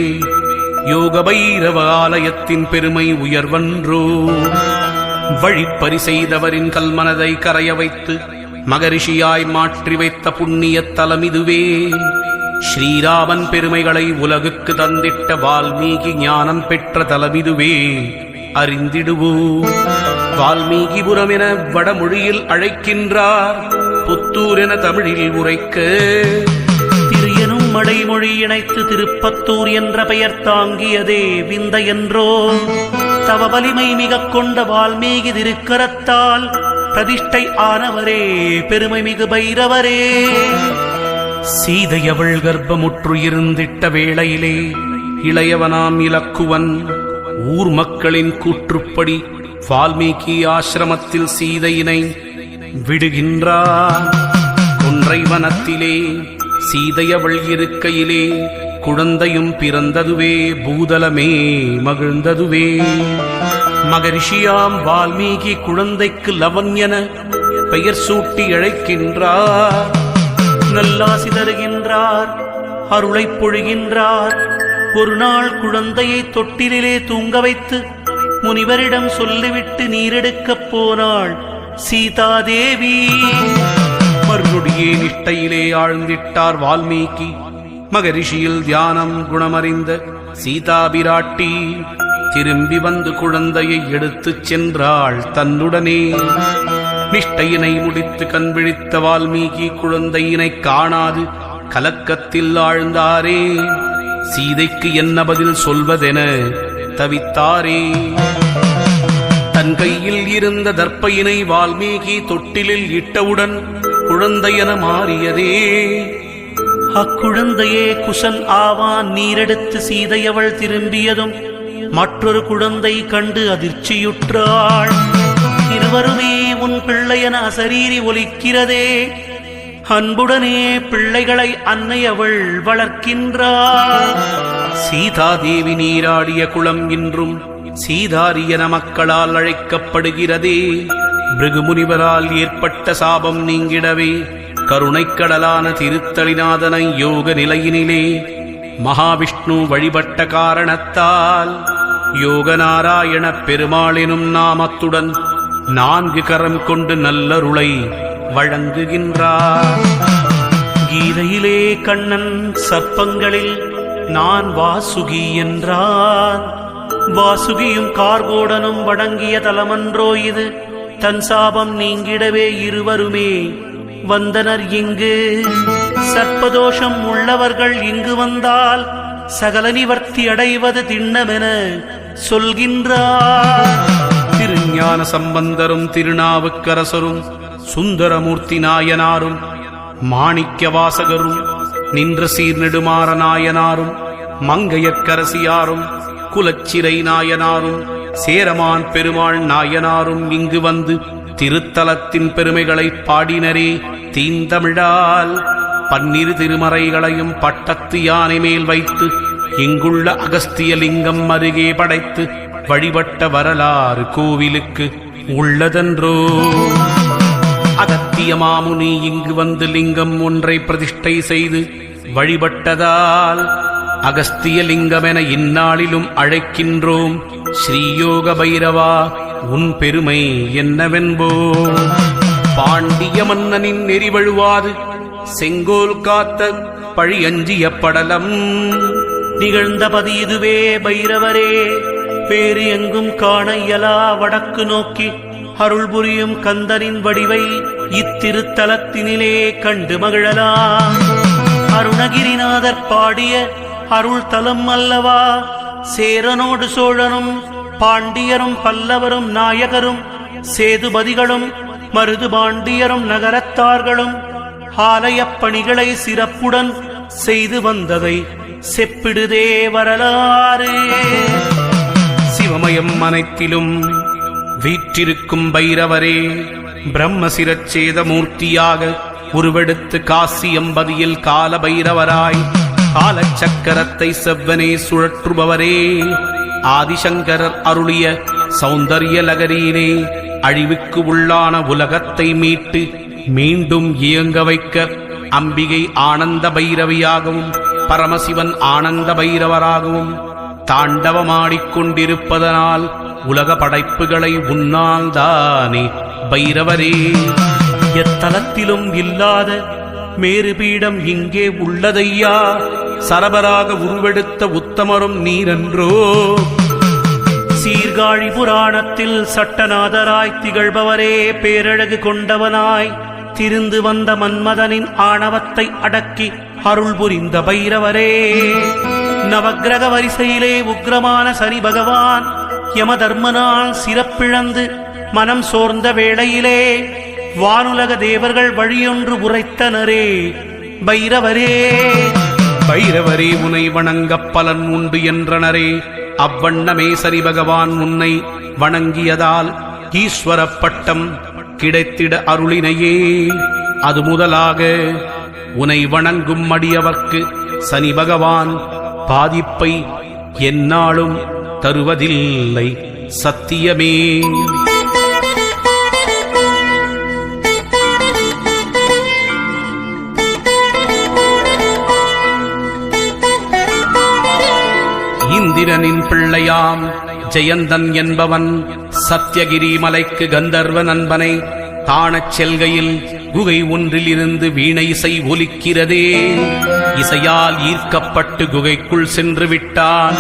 யோக பைரவ ஆலயத்தின் பெருமை உயர்வன்றோ. வழிப்பறி செய்தவரின் கல்மனதை கரைய வைத்து மகரிஷியாய் மாற்றி வைத்த புண்ணிய தலம் இதுவே. ஸ்ரீராமன் பெருமைகளை உலகுக்கு தந்திட்ட வால்மீகி ஞானம் பெற்ற தலமிதுவே. அறிந்திடுவோம். வால்மீகிபுரம் என வடமொழியில் அழைக்கின்றார், புத்தூர் என தமிழில் உரைக்க. திரியனும் மடைமொழி இணைத்து திருப்பத்தூர் என்ற பெயர் தாங்கியதே விந்த என்றோ. தவ வலிமை மிக கொண்ட வால்மீகி திருக்கரத்தால் பிரதிஷ்டை ஆனவரே பெருமை மிகு பைரவரே. சீதையவள் கர்ப்பமுற்று இருந்திட்ட வேளையிலே இளையவனாம் இலக்குவன் ஊர் மக்களின் கூற்றுப்படி வால்மீகி ஆசிரமத்தில் சீதையினை விடுகின்றார். கொன்றை வனத்திலே சீதையவள் இருக்கையிலே குழந்தையும் பிறந்ததுவே. பூதலமே மகிழ்ந்ததுவே. மகரிஷியாம் வால்மீகி குழந்தைக்கு லவன் என பெயர் சூட்டி அழைக்கின்றார். நல்லாசி தருகின்றார், அருளை பொழிகின்றார். ஒரு நாள் குழந்தையை தொட்டிலே தூங்க வைத்து முனிவரிடம் சொல்லிவிட்டு நீரெடுக்கப் போனாள் சீதாதேவி. மறுநொடியே நிஷ்டையிலே ஆழ்ந்திட்டார் வால்மீகி. மகரிஷியில் தியானம் குணமறிந்த சீதா பிராட்டி திரும்பி வந்து குழந்தையை எடுத்துச் சென்றாள் தன்னுடனே. நிஷ்டையினை முடித்து கண்விழித்த வால்மீகி குழந்தையினை காணாது கலக்கத்தில் ஆழ்ந்தாரே. சீதைக்கு என்ன பதில் சொல்வதென தவித்தாரே. தன் கையில் இருந்த தர்ப்பையினை வால்மீகி தொட்டிலில் இட்டவுடன் குழந்தையென மாறியதே. அக்குழந்தையே குசன் ஆவான். நீரெடுத்து சீதையவள் திரும்பியதும் மற்றொரு குழந்தை கண்டு அதிர்ச்சியுற்றாள். இருவருமே உன் பிள்ளையென அசரீரி ஒலிக்கிறதே. அன்புடனே பிள்ளைகளை அன்னை அவள் வளர்க்கின்றாள். சீதாதேவி நீராடிய குளம் இன்றும் சீதாரி என மக்களால் அழைக்கப்படுகிறதே. பிருகுமுனிவரால் ஏற்பட்ட சாபம் நீங்கிடவே கருணைக்கடலான திருத்தலிநாதனை யோக நிலையினிலே மகாவிஷ்ணு வழிபட்ட காரணத்தால் யோகநாராயண பெருமாளெனும் நாமத்துடன் 4 கரம் கொண்டு நல்லருளை வழங்குகின்றார். கீதையிலே கண்ணன் சர்ப்பங்களில் நான் வாசுகி என்றான். வாசுகியும் கார்கோடனும் வணங்கிய தலமன்றோ இது. தன் சாபம் நீங்கிடவே இருவருமே வந்தனர் இங்கு. சர்ப்பதோஷம் உள்ளவர்கள் இங்கு வந்தால் சகல நிவர்த்தி அடைவது திண்ணமென சொல்கின்றார். திருஞான சம்பந்தரும் திருநாவுக்கரசரும் சுந்தரமூர்த்தி நாயனாரும் மாணிக்க வாசகரும் நின்ற சீர்நெடுமாற நாயனாரும் மங்கையற்கரசியாரும் குலச்சிறை நாயனாரும் சேரமான் பெருமாள் நாயனாரும் இங்கு வந்து திருத்தலத்தின் பெருமைகளை பாடினரே தீந்தமிழால். பன்னிரு திருமறைகளையும் பட்டத்து யானை மேல் வைத்து இங்குள்ள அகஸ்தியலிங்கம் அருகே படைத்து வழிபட்ட வரலாறு கோவிலுக்கு உள்ளதென்றோ. அகத்திய மாமுனி இங்கு வந்து லிங்கம் ஒன்றை பிரதிஷ்டை செய்து வழிபட்டதால் அகஸ்தியலிங்கம் என இந்நாளிலும் அழைக்கின்றோம். ஸ்ரீயோக பைரவா உன் பெருமை என்னவென்போ. பாண்டிய மன்னனின் நெறிவழுவாது செங்கோல் காத்த பழியஞ்சிய படலம் நிகழ்ந்தபதி இதுவே பைரவரே. வேறு எங்கும் காண இயலா வடக்கு நோக்கி அருள் புரியும் கந்தனின் வடிவை இத்திருத்தலத்தினிலே கண்டு மகிழலாம். அருணகிரிநாதர் பாடிய அருள் தலம் அல்லவா. சேரனோடு சோழனும் பாண்டியரும் பல்லவரும் நாயகரும் சேதுபதிகளும் மருது பாண்டியரும் நகரத்தார்களும் ஆலயப் பணிகளை சிறப்புடன் செய்து வந்ததை செப்பிடுதே வரலாறு. சிவமயம் அனைத்திலும் வீற்றிருக்கும் பைரவரே பிரம்மசிரச்சேத மூர்த்தியாக உருவெடுத்து காசி எம்பதியில் கால பைரவராய் காலச்சக்கரத்தை செவ்வனே சுழற்றுபவரே. ஆதிசங்கரர் அருளிய சௌந்தர்ய லகரியிலே அழிவுக்கு உள்ளான உலகத்தை மீட்டு மீண்டும் இயங்க வைக்க அம்பிகை ஆனந்த பைரவியாகவும் பரமசிவன் ஆனந்த பைரவராகவும் தாண்டவமாடிக்கொண்டிருப்பதனால் உலக படைப்புகளை உன்னால் தானே பைரவரே. எத்தலத்திலும் இல்லாத மேருபீடம் இங்கே உள்ளதையா. சரபராக உருவெடுத்த உத்தமரும் நீரென்றோ. சீர்காழி புராணத்தில் சட்டநாதராய் திகழ்பவரே பேரழகு கொண்டவனாய் திருந்து வந்த மன்மதனின் ஆணவத்தை அடக்கி அருள் புரிந்த பைரவரே. நவக்கிரக வரிசையிலே உக்ரமான சனி பகவான் யமதர்மனால் சிறப்பிழந்து மனம் சோர்ந்த வேளையிலே வானுலக தேவர்கள் வழியொன்று உரைத்தனரே பைரவரே. பைரவரே உனை வணங்க பலன் உண்டு என்றனரே. அவ்வண்ணமே சனி பகவான் உன்னை வணங்கியதால் ஈஸ்வர பட்டம் கிடைத்திட அருளினையே. அது முதலாக உனை வணங்கும் அடியவர்க்கு சனி பகவான் பாதிப்பை எந்நாளும் தருவதில்லை சத்தியமே. இந்திரனின் பிள்ளையாம் ஜெயந்தன் என்பவன் சத்யகிரி மலைக்கு கந்தர்வ நண்பனை காணச் செல்கையில் குகை ஒன்றில் இருந்து வீணை இசை ஒலிக்கிறதே. இசையால் ஈர்க்கப்பட்டு குகைக்குள் சென்று விட்டான்.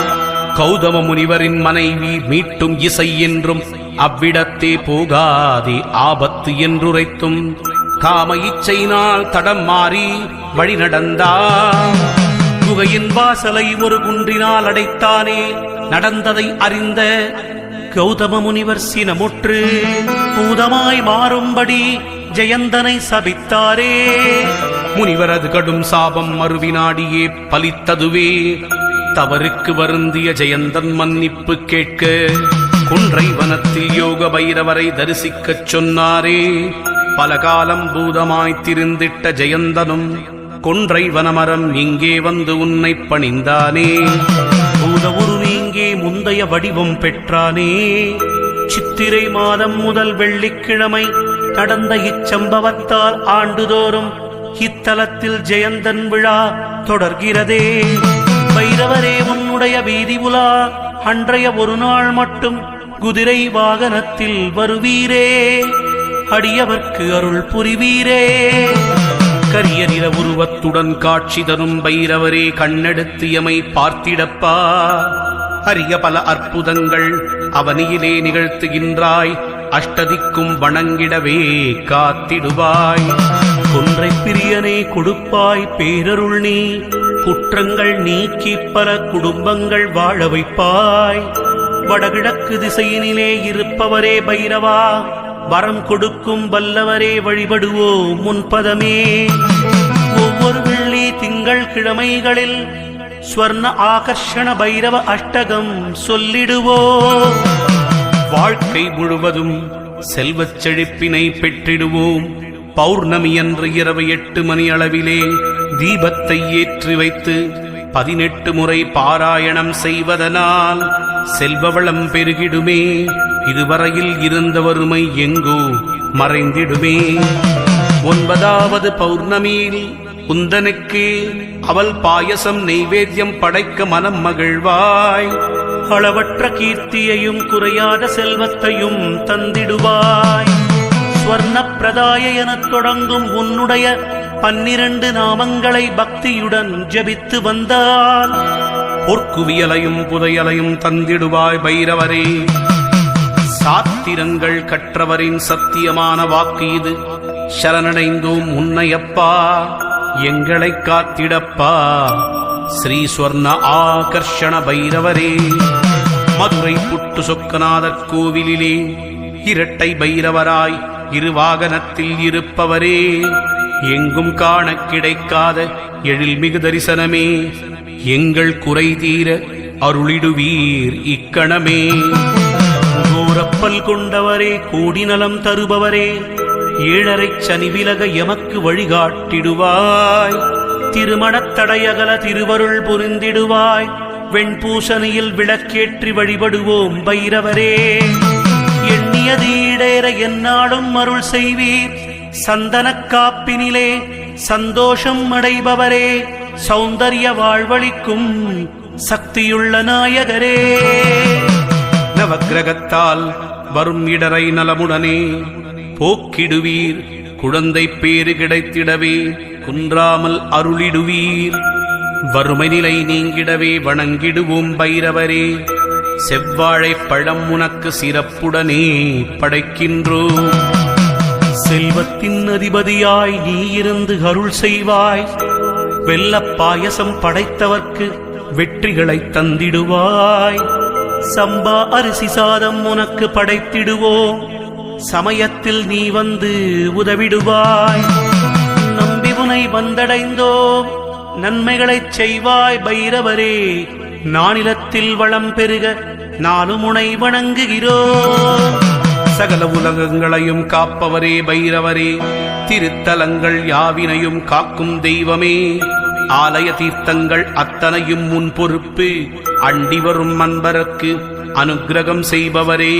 கௌதம முனிவரின் மனைவி மீட்டும் இசை என்றும் அவ்விடத்தே போகாதே ஆபத்து என்றுரைத்தும் காம இச்சையினால் தடம் மாறி வழி நடந்தான். குகையின் வாசலை ஒரு குன்றினால் அடைத்தானே. நடந்ததை அறிந்த கௌதம முனிவர் சினமுற்று பூதமாய் மாறும்படி ஜெயந்தனை சபித்தாரே. முனிவரது கடும் சாபம் மறுவினாடியே பலித்ததுவே. தவறுக்கு வருந்திய ஜெயந்தன் மன்னிப்பு கேட்க குன்றை வனத்தில் யோக பைரவரை தரிசிக்கச் சொன்னாரே. பல காலம் பூதமாய் திருந்திட்ட ஜெயந்தனும் கொன்றை வனமரம் இங்கே வந்து உன்னை பணிந்தானே. பூத உரு நீங்கே முந்தைய வடிவம் பெற்றானே. சித்திரை மாதம் முதல் வெள்ளிக்கிழமை நடந்த இச்சம்பவத்தால் ஆண்டுதோறும் இத்தலத்தில் ஜெயந்தன் விழா தொடர்கிறதே. பைரவரே உன்னுடைய வீதி உலா அன்றைய ஒரு நாள் மட்டும் குதிரை வாகனத்தில் வருவீரே. அடியவர்க்கு அருள் புரிவீரே. கரிய நிற உருவத்துடன் காட்சி தரும் பைரவரே கண்ணெடுத்து எமை பார்த்திடப்பா. அரிய பல அற்புதங்கள் அவனியிலே நிகழ்த்துகின்றாய். அஷ்டதிக்கும் வணங்கிடவே காத்திடுவாய். கொன்றை பிரியனே கொடுப்பாய் பேரருள் நீ, குற்றங்கள் நீக்கி பல குடும்பங்கள் வாழ வைப்பாய். வடகிழக்கு திசையினிலே இருப்பவரே பைரவா, வரம் கொடுக்கும் வல்லவரே வழிபடுவோம் முன்பதமே. ஒவ்வொரு வெள்ளி திங்கள் கிழமைகளில் ஸ்வர்ண ஆகர்ஷண பைரவ அஷ்டகம் சொல்லிடுவோம். வாழ்க்கை முழுவதும் செல்வச் செழிப்பினை பெற்றிடுவோம். பௌர்ணமியன்று இரவு 8 மணி அளவிலே தீபத்தை ஏற்றி வைத்து 18 முறை பாராயணம் செய்வதனால் செல்வவளம் பெருகிடுமே. இதுவரையில் இருந்த வறுமை எங்கோ மறைந்திடுமே. 9வது பௌர்ணமியில் குந்தனுக்கு அவள் பாயசம் நெய்வேத்தியம் படைக்க மனம் மகிழ்வாய். அளவற்ற கீர்த்தியையும் குறையாத செல்வத்தையும் தந்திடுவாய். ஸ்வர்ண பிரதாய எனத் தொடங்கும் உன்னுடைய 12 நாமங்களை பக்தியுடன் ஜபித்து வந்தால் பொற்குவியலையும் புதையலையும் தந்திடுவாய் பைரவரே. சாத்திரங்கள் கற்றவரின் சத்தியமான வாக்கு இது. சரணடைந்தோம் உன்னையப்பா, எங்களை காத்திடப்பா ஸ்ரீ ஸ்வர்ண ஆகர்ஷண பைரவரே. மதுரை புட்டு சொக்கநாதர் கோவிலிலே இரட்டை பைரவராய் இருவாகனத்தில் இருப்பவரே, எங்கும் காண கிடைக்காத எழில்மிகு தரிசனமே, எங்கள் குறை தீர அருளிடுவீர் இக்கணமே. கோரப்பல் கொண்டவரே, கோடி நலம் தருபவரே, 7.5 சனி விலக எமக்கு வழிகாட்டிடுவாய். திருமணத் தடையகல திருவருள் புரிந்திடுவாய். வெண்பூசணியில் விளக்கேற்றி வழிபடுவோம் பைரவரே. எண்ணியது ஈடேற எந்நாளும் அருள் செய்வீர். சந்தனக் காப்பினிலே சந்தோஷம் அடைபவரே, சௌந்தர்ய வாழ்வளிக்கும் சக்தியுள்ள நாயகரே. நவக்கிரகத்தால் வரும் இடரை நலமுடனே போக்கிடுவீர். குழந்தை பேறு கிடைத்திடவே குன்றாமல் அருளிடுவீர். வறுமை நிலை நீங்கிடவே வணங்கிடுவோம் பைரவரே. செவ்வாழை பழம் உனக்கு சிறப்புடனே படைக்கின்றோம். செல்வத்தின் அதிபதியாய் நீ இருந்து அருள் செய்வாய். வெல்லப் பாயசம் படைத்தவர்க்கு வெற்றிகளை தந்திடுவாய். சம்பா அரிசி சாதம் உனக்கு படைத்திடுவோம். சமயத்தில் நீ வந்து உதவிடுவாய். நம்பி உனை வந்தடைந்தோம், நன்மைகளைச் செய்வாய் பைரவரே. நானிலத்தில் வளம் பெருக நானுமுனை வணங்குகிறோம். சகல உலகங்களையும் காப்பவரே பைரவரே. திருத்தலங்கள் யாவினையும் காக்கும் தெய்வமே. ஆலய தீர்த்தங்கள் அத்தனையும் முன் பொறுப்பு. அண்டி வரும் அன்பருக்கு அனுக்கிரகம் செய்பவரே.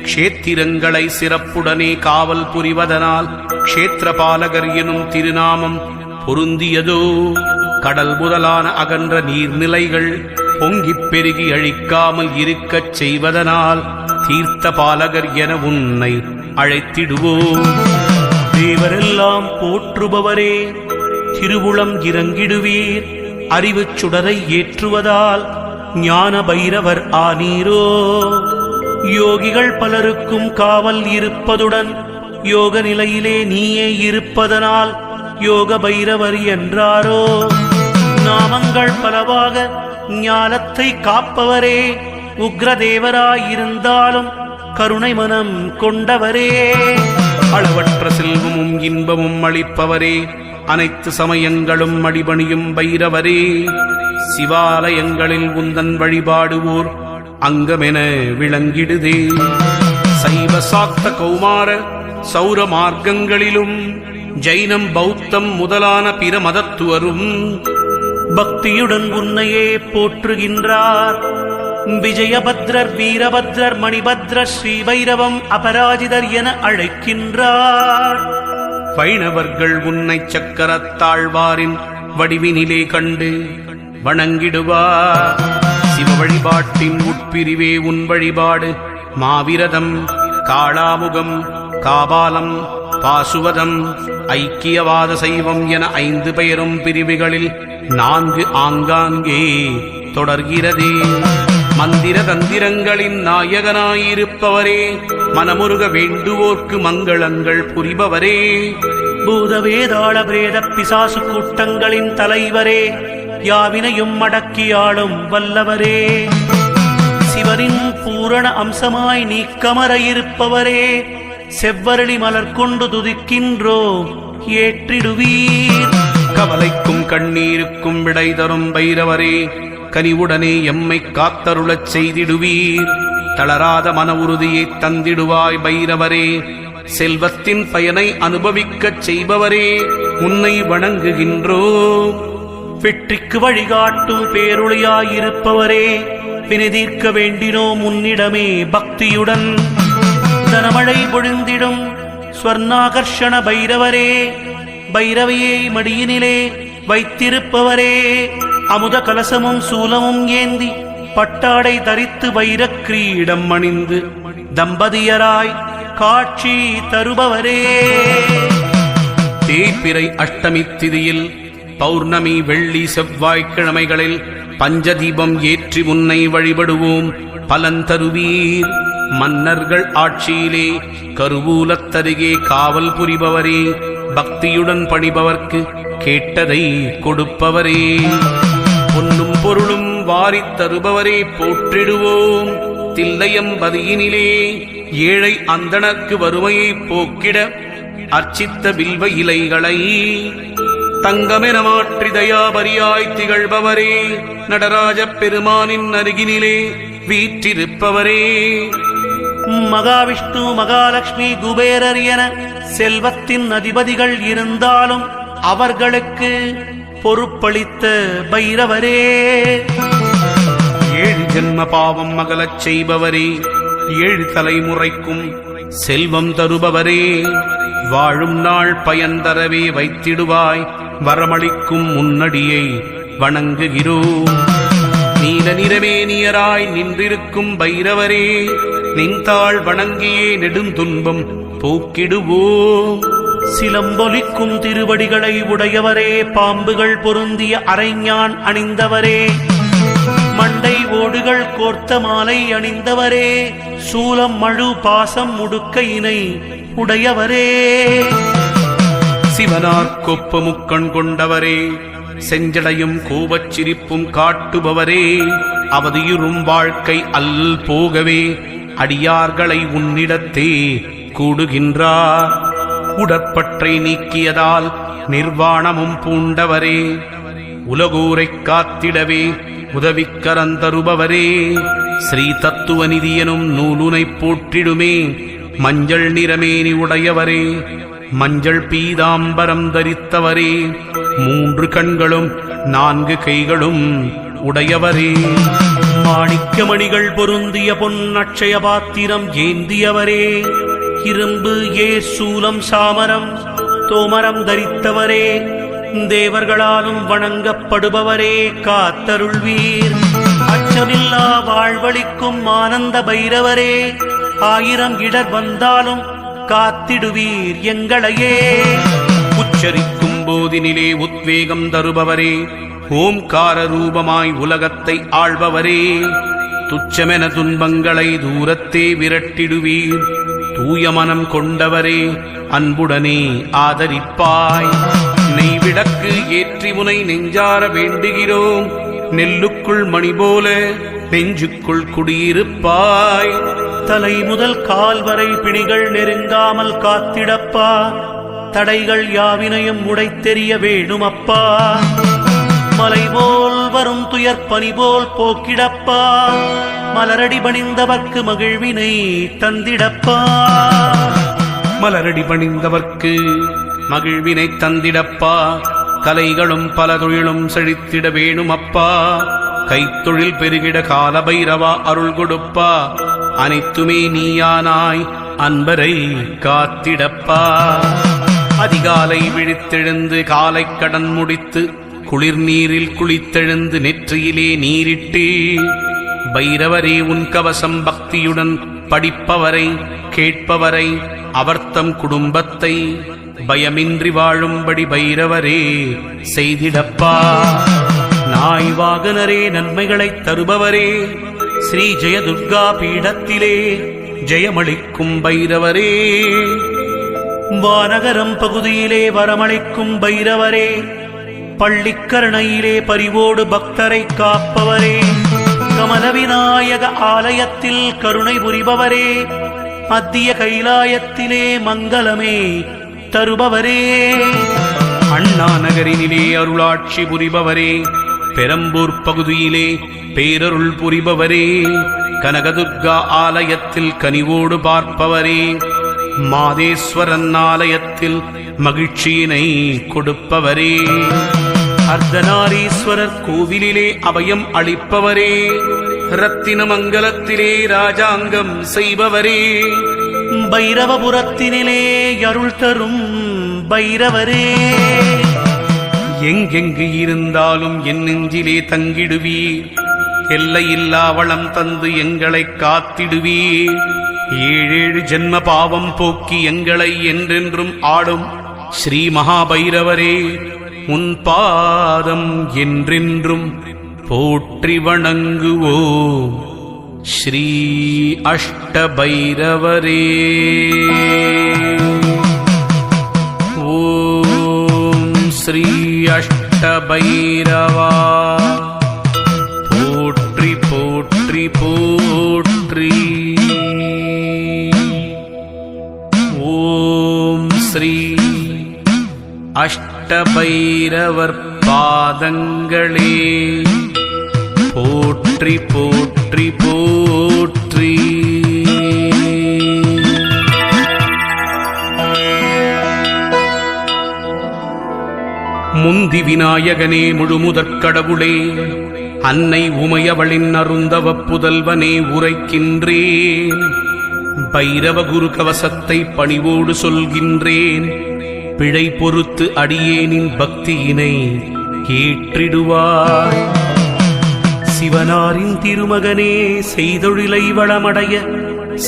க்ஷேத்திரங்களை சிறப்புடனே காவல் புரிவதனால் க்ஷேத்திரபாலகர் எனும் திருநாமம் பொருந்தியதோ. கடல் முதலான அகன்ற நீர்நிலைகள் பொங்கிப் பெருகி அழிக்காமல் இருக்கச் செய்வதனால் தீர்த்த பாலகர் என உன்னை அழைத்திடுவோம். தேவரெல்லாம் போற்றுபவரே, திருவுளம் இறங்கிடுவீர். அறிவுச் சுடரை ஏற்றுவதால் ஞான பைரவர் ஆனீரோ. யோகிகள் பலருக்கும் காவல் இருப்பதுடன் யோக நிலையிலே நீயே இருப்பதனால் யோக பைரவர் என்றாரோ. நாமங்கள் பலவாக ஞானத்தை காப்பவரே. உக்ரதேவராயிருந்தாலும் கருணை மனம் கொண்டவரே. அளவற்ற செல்வமும் இன்பமும் அளிப்பவரே. அனைத்து சமயங்களும் அடிபணியும் பைரவரே. சிவாலயங்களில் உந்தன் வழிபாடுவோர் அங்கமென விளங்கிடுதே. சைவ சாக்த கௌமார சௌர மார்க்கங்களிலும் ஜைனம் பௌத்தம் முதலான பிற மதத்துவரும் பக்தியுடன் உன்னையே போற்றுகின்றார். விஜயபத்ரர், வீரபத்ரர், மணிபத்ரர், ஸ்ரீபைரவம், அபராஜிதர் என அழைக்கின்றார். வைணவர்கள் உன்னை சக்கரத்தாழ்வாரின் வடிவினிலே கண்டு வணங்கிடுவார். சிவ வழிபாட்டின் உட்பிரிவே உன் வழிபாடு. மாவிரதம், காளாமுகம், காபாலம், பாசுவதம், ஐக்கியவாத சைவம் என 5 பெயரும் பிரிவுகளில் 4 ஆங்காங்கே தொடர்கிறதே. மந்திர தந்திரங்களின் நாயகனாயிருப்பவரே. மனமுருக வேண்டுவோர்க்கு மங்களங்கள் புரிபவரே. பூதவேதாள பிரேத பிசாசு கூட்டங்களின் தலைவரே, யாவினையும் அடக்கியாளும் வல்லவரே, சிவனின் பூரண அம்சமாய் நீக்கமர இருப்பவரே, செவ்வரளி மலர் கொண்டு துதிக்கின்றோம் ஏற்றிடுவீர். கவலைக்கும் கண்ணீருக்கும் விடை தரும் பைரவரே, கனிவுடனே எம்மை காத்தருளச் செய்திடுவீர். தளராத மன உறுதியை தந்திடுவாய் பைரவரே, செல்வத்தின் பயனை அனுபவிக்கச் செய்பவரே, உன்னை வணங்குகின்றோம். வெற்றிக்கு வழிகாட்டும் பேருளியாயிருப்பவரே, வினைதீர்க்க வேண்டினோம் உன்னிடமே பக்தியுடன். தனமழை பொழிந்திடும் ஸ்வர்ணாகர்ஷண பைரவரே, பைரவியை மடியினிலே வைத்திருப்பவரே, அமுத கலசமும் சூலமும் ஏந்தி பட்டாடை தரித்து வைரக் கிரீடம் அணிந்து தம்பதியராய் காட்சி தருபவரே, தேய்பிறை அஷ்டமி திதியில் பௌர்ணமி வெள்ளி செவ்வாய்க்கிழமைகளில் பஞ்சதீபம் ஏற்றி உன்னை வழிபடுவோம் பலன் தருவீர். மன்னர்கள் ஆட்சியிலே கருவூலத்தருகே காவல் புரிபவரே, பக்தியுடன் பணிபவர்க்கு கேட்டதை கொடுப்பவரே, பொன்னும் பொருளும் வாரித் தருபவரே போற்றிடுவோம். தில்லையம்பதியினிலே ஏழை அந்தணர்க்கு வறுமையை போக்கிட அர்ச்சித்த வில்வ இலைகளை தங்கமென மாற்றி தயாபரியாய் திகழ்பவரே, நடராஜ பெருமானின் அருகினிலே வீற்றிருப்பவரே, மகாவிஷ்ணு மகாலட்சுமி குபேரர் என செல்வத்தின் அதிபதிகள் இருந்தாலும் அவர்களுக்கு பொறுப்பளித்த பைரவரே, ஏழு ஜென்ம பாவம் மகளச் செய்பவரே, ஏழு தலைமுறைக்கும் செல்வம் தருபவரே, வாழும் நாள் பயன் தரவே வைத்திடுவாய் வரமளிக்கும் முன்னடியை வணங்குகிறோம். நீல நிறமேனியராய் நின்றிருக்கும் பைரவரே, நின்றாள் வணங்கியே நெடுந்துன்பம் போக்கிடுவோம். சிலம்பொலிக்கும் திருவடிகளை உடையவரே, பாம்புகள் பொருந்திய அரைஞான் அணிந்தவரே, மண்டை ஓடுகள் கோர்த்த மாலை அணிந்தவரே, சூலம் மழு பாசம் முடுக்கையினை உடையவரே, சிவனார் கொப்ப முக்கண் கொண்டவரே, செஞ்சடையும் கோபச் சிரிப்பும் காட்டுபவரே, அவதியுறும் வாழ்க்கை அல் போகவே அடியார்களை உன்னிடத்தே கூடுகின்றார். உடற்பற்றை நீக்கியதால் நிர்வாணமும் பூண்டவரே, உலகூரைக் காத்திடவே உதவிக்கரந்தருபவரே, ஸ்ரீ தத்துவ நிதியனும் நூலுனைப் போற்றிடுமே மஞ்சள் நிறமேனி உடையவரே, மஞ்சள் பீதாம்பரம் தரித்தவரே, மூன்று கண்களும் நான்கு கைகளும் உடையவரே, மாணிக்கமணிகள் பொருந்திய பொன் அட்சய பாத்திரம் ஏந்தியவரே, இரும்பு சூலம் சாமரம் தோமரம் தரித்தவரே, தேவர்களாலும் வணங்கப்படுபவரே காத்தருள்வீர். அச்சமில்லா வாழ்வளிக்கும் ஆனந்த பைரவரே, ஆயிரம் இடர் வந்தாலும் காத்திடுவீர் எங்களையே. உச்சரிக்கும் போதினிலே உத்வேகம் தருபவரே, ஓம்கார ரூபமாய் உலகத்தை ஆள்பவரே, துச்சமென துன்பங்களை தூரத்தே விரட்டிடுவீர். தூய மனம் கொண்டவரே, அன்புடனே ஆதரிப்பாய். நெய்விளக்கு ஏற்றி முனை நெஞ்சார வேண்டுகிறோம், நெல்லுக்குள் மணி போல நெஞ்சுக்குள் குடியிருப்பாய். தலை முதல் கால் வரை பிணிகள் நெருங்காமல் காத்திடப்பா, தடைகள் யாவினையும் உடைத்தெறிய வேணுமப்பா. மலை போல் வரும் துயர்பனி போல் போக்கிடப்பா, மலரடி பணிந்தவர்க்கு மகிழ்வினை தந்திடப்பா. மலரடி பணிந்தவர்க்கு மகிழ்வினை தந்திடப்பா, கலைகளும் பல தொழிலும் செழித்திட வேணுமப்பா. கைத்தொழில் பெருகிட கால பைரவா அருள் கொடுப்பா, அனைத்துமே நீயானாய் அன்பரை காத்திடப்பா. அதிகாலை விழித்தெழுந்து காலை கடன் முடித்து குளிர் நீரில் குளித்தெழுந்து நெற்றியிலே நீரிட்டு, பைரவரே உன் கவசம் பக்தியுடன் படிப்பவரை கேட்பவரை அவர்த்தம் குடும்பத்தை பயமின்றி வாழும்படி பைரவரே செய்திடப்பா. நாய் வாகனரே நன்மைகளைத் தருபவரே, ஸ்ரீ ஜெயதுர்கா பீடத்திலே ஜெயமளிக்கும் பைரவரே, வானகரம் பகுதியிலே வரமளிக்கும் பைரவரே, பள்ளிக்கரணையிலே பரிவோடு பக்தரை காப்பவரே, கமல விநாயக ஆலயத்தில் கருணை புரிபவரே, மத்திய கைலாயத்திலே மங்களமே தருபவரே, அண்ணா நகரினிலே அருளாட்சி புரிபவரே, பெரம்பூர் பகுதியிலே பேரருள் புரிபவரே, கனகதுர்கா ஆலயத்தில் கனிவோடு பார்ப்பவரே, மாதேஸ்வரன் ஆலயத்தில் மகிழ்ச்சியினை கொடுப்பவரே, அர்த்தநாரீஸ்வரர் கோவிலிலே அபயம் அளிப்பவரே, ரத்தினமங்கலத்திலே ராஜாங்கம் செய்பவரே, பைரவபுரத்தினிலே அருள் தரும் பைரவரே, எங்கெங்கு இருந்தாலும் என் நெஞ்சிலே தங்கிடுவீர், எல்லையில்லா வளம் தந்து எங்களை காத்திடுவீர், ஏழேழு ஜென்ம பாவம் போக்கி எங்களை என்றென்றும் ஆடும் ஸ்ரீ மகாபைரவரே, உன் பாதம் என்றென்றும் போற்றி வணங்குவோம் ஸ்ரீ அஷ்டபைரவரே. ஓம் ஸ்ரீ அஷ்டபைரவா போற்றி போற்றி போற்றி. ஓம் ஸ்ரீ அஷ்டபைரவர் பாதங்களே போற்றி போற்றி போற்றி. முந்தி விநாயகனே முழுமுதற் கடவுளே, அன்னை உமையவளின் அருந்தவ புதல்வனே உரைக்கின்றேன், பைரவ குரு கவசத்தை பணிவோடு சொல்கின்றேன், பிழை பொறுத்து அடியேனின் பக்தியினை ஏற்றிடுவாய். சிவனாரின் திருமகனே, செய்தொழிலை வளமடைய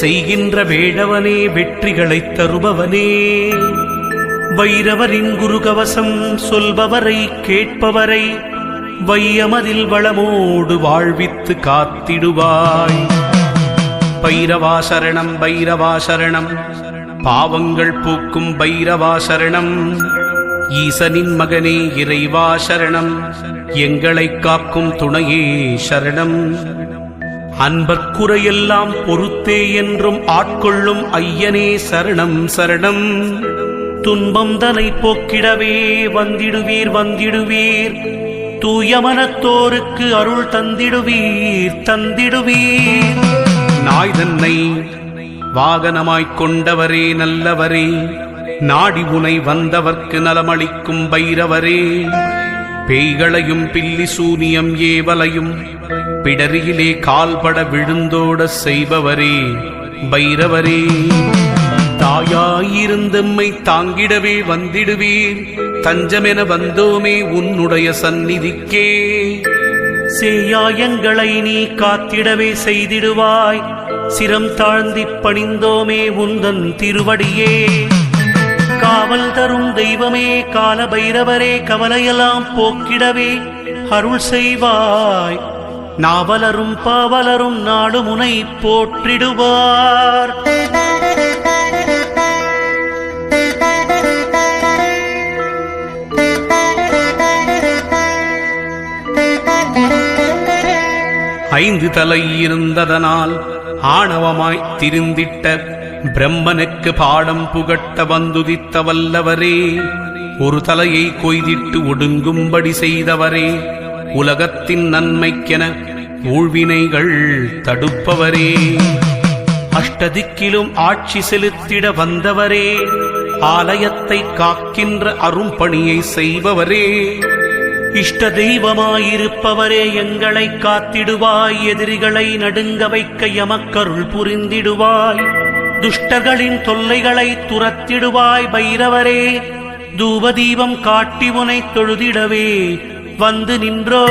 செய்கின்ற வேடவனே, வெற்றிகளைத் தருபவனே, வைரவரின் குருகவசம் சொல்பவரை கேட்பவரை வையமதில் வளமோடு வாழ்வித்து காத்திடுவாய். பைரவா சரணம் பைரவா சரணம், பாவங்கள் பூக்கும் பைரவா சரணம், ஈசனின் மகனே இறைவா சரணம், எங்களை காக்கும் துணையே சரணம், அன்பர்க்குறையெல்லாம் பொறுத்தே என்றும் ஆட்கொள்ளும் ஐயனே சரணம் சரணம், துன்பம் தனை போக்கிடவே வந்திடுவீர் வந்திடுவீர், தூயமனத்தோருக்கு அருள் தந்திடுவீர் தந்திடுவீர். நாய் தன்னை வாகனமாய்க் கொண்டவரே நல்லவரே, நாடி உனை வந்தவர்க்கு நலமளிக்கும் பைரவரே, பேய்களையும் பில்லி சூனியம் ஏவலையும் பிடரியிலே கால்பட விழுந்தோட செய்பவரே பைரவரே, தாயாயிருந்தம்மை தாங்கிடவே வந்திடுவீர், தஞ்சமென வந்தோமே உன்னுடைய சந்நிதிக்கே, சேயாயங்களை நீ காத்திடவே செய்திடுவாய், சிரம் தாழ்ந்திப் பணிந்தோமே உந்தன் திருவடியே, காவல் தரும் தெய்வமே கால பைரவரே, கவலையெல்லாம் போக்கிடவே அருள் செய்வாய், நாவலரும் பாவலரும் நாடு முனை போற்றிடுவார். ஐந்து தலை இருந்ததனால் ஆணவமாய் திரிந்திட்ட பிரம்மனுக்கு பாடம் புகட்ட வந்துதித்த வல்லவரே, ஒரு தலையை கொய்திட்டு ஒடுங்கும்படி செய்தவரே, உலகத்தின் நன்மைக்கென ஊழ்வினைகள் தடுப்பவரே, அஷ்டதிக்கிலும் ஆட்சி செலுத்திட வந்தவரே, ஆலயத்தை காக்கின்ற அரும்பணியை செய்பவரே, இஷ்ட தெய்வமாயிருப்பவரே, எங்களை காத்திடுவாய், எதிரிகளை நடுங்க வைக்க எமக்கருள் புரிந்திடுவாய், துஷ்டர்களின் தொல்லைகளை துரத்திடுவாய் பைரவரே, தூபதீபம் காட்டி உனை தொழுதிடவே வந்து நின்றோ,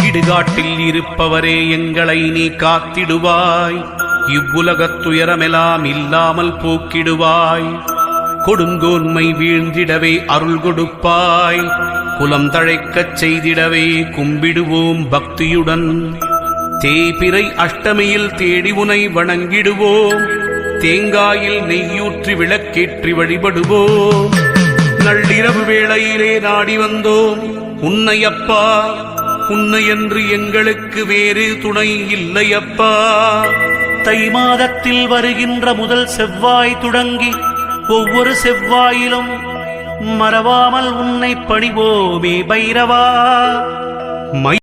இடுகாட்டில் இருப்பவரே எங்களை நீ காத்திடுவாய், இவ்வுலகத் துயரமெல்லாம் இல்லாமல் போக்கிடுவாய், கொடுங்கோன்மை வீழ்ந்திடவே அருள் கொடுப்பாய், குலம் தழைக்கச் செய்திடவே கும்பிடுவோம் பக்தியுடன், தேய்பிறை அஷ்டமியில் தேடி உனை வணங்கிடுவோம், தேங்காயில் நெய்யூற்றி விளக்கேற்றி வழிபடுவோம். நள்ளிரவு வேளையிலே நாடி வந்தோம் உன்னையப்பா, உன்னையன்று எங்களுக்கு வேறு துணை இல்லையப்பா. தை மாதத்தில் வருகின்ற முதல் செவ்வாய் தொடங்கி ஒவ்வொரு செவ்வாயிலும் மறவாமல் உன்னை பணிவோமே பைரவா.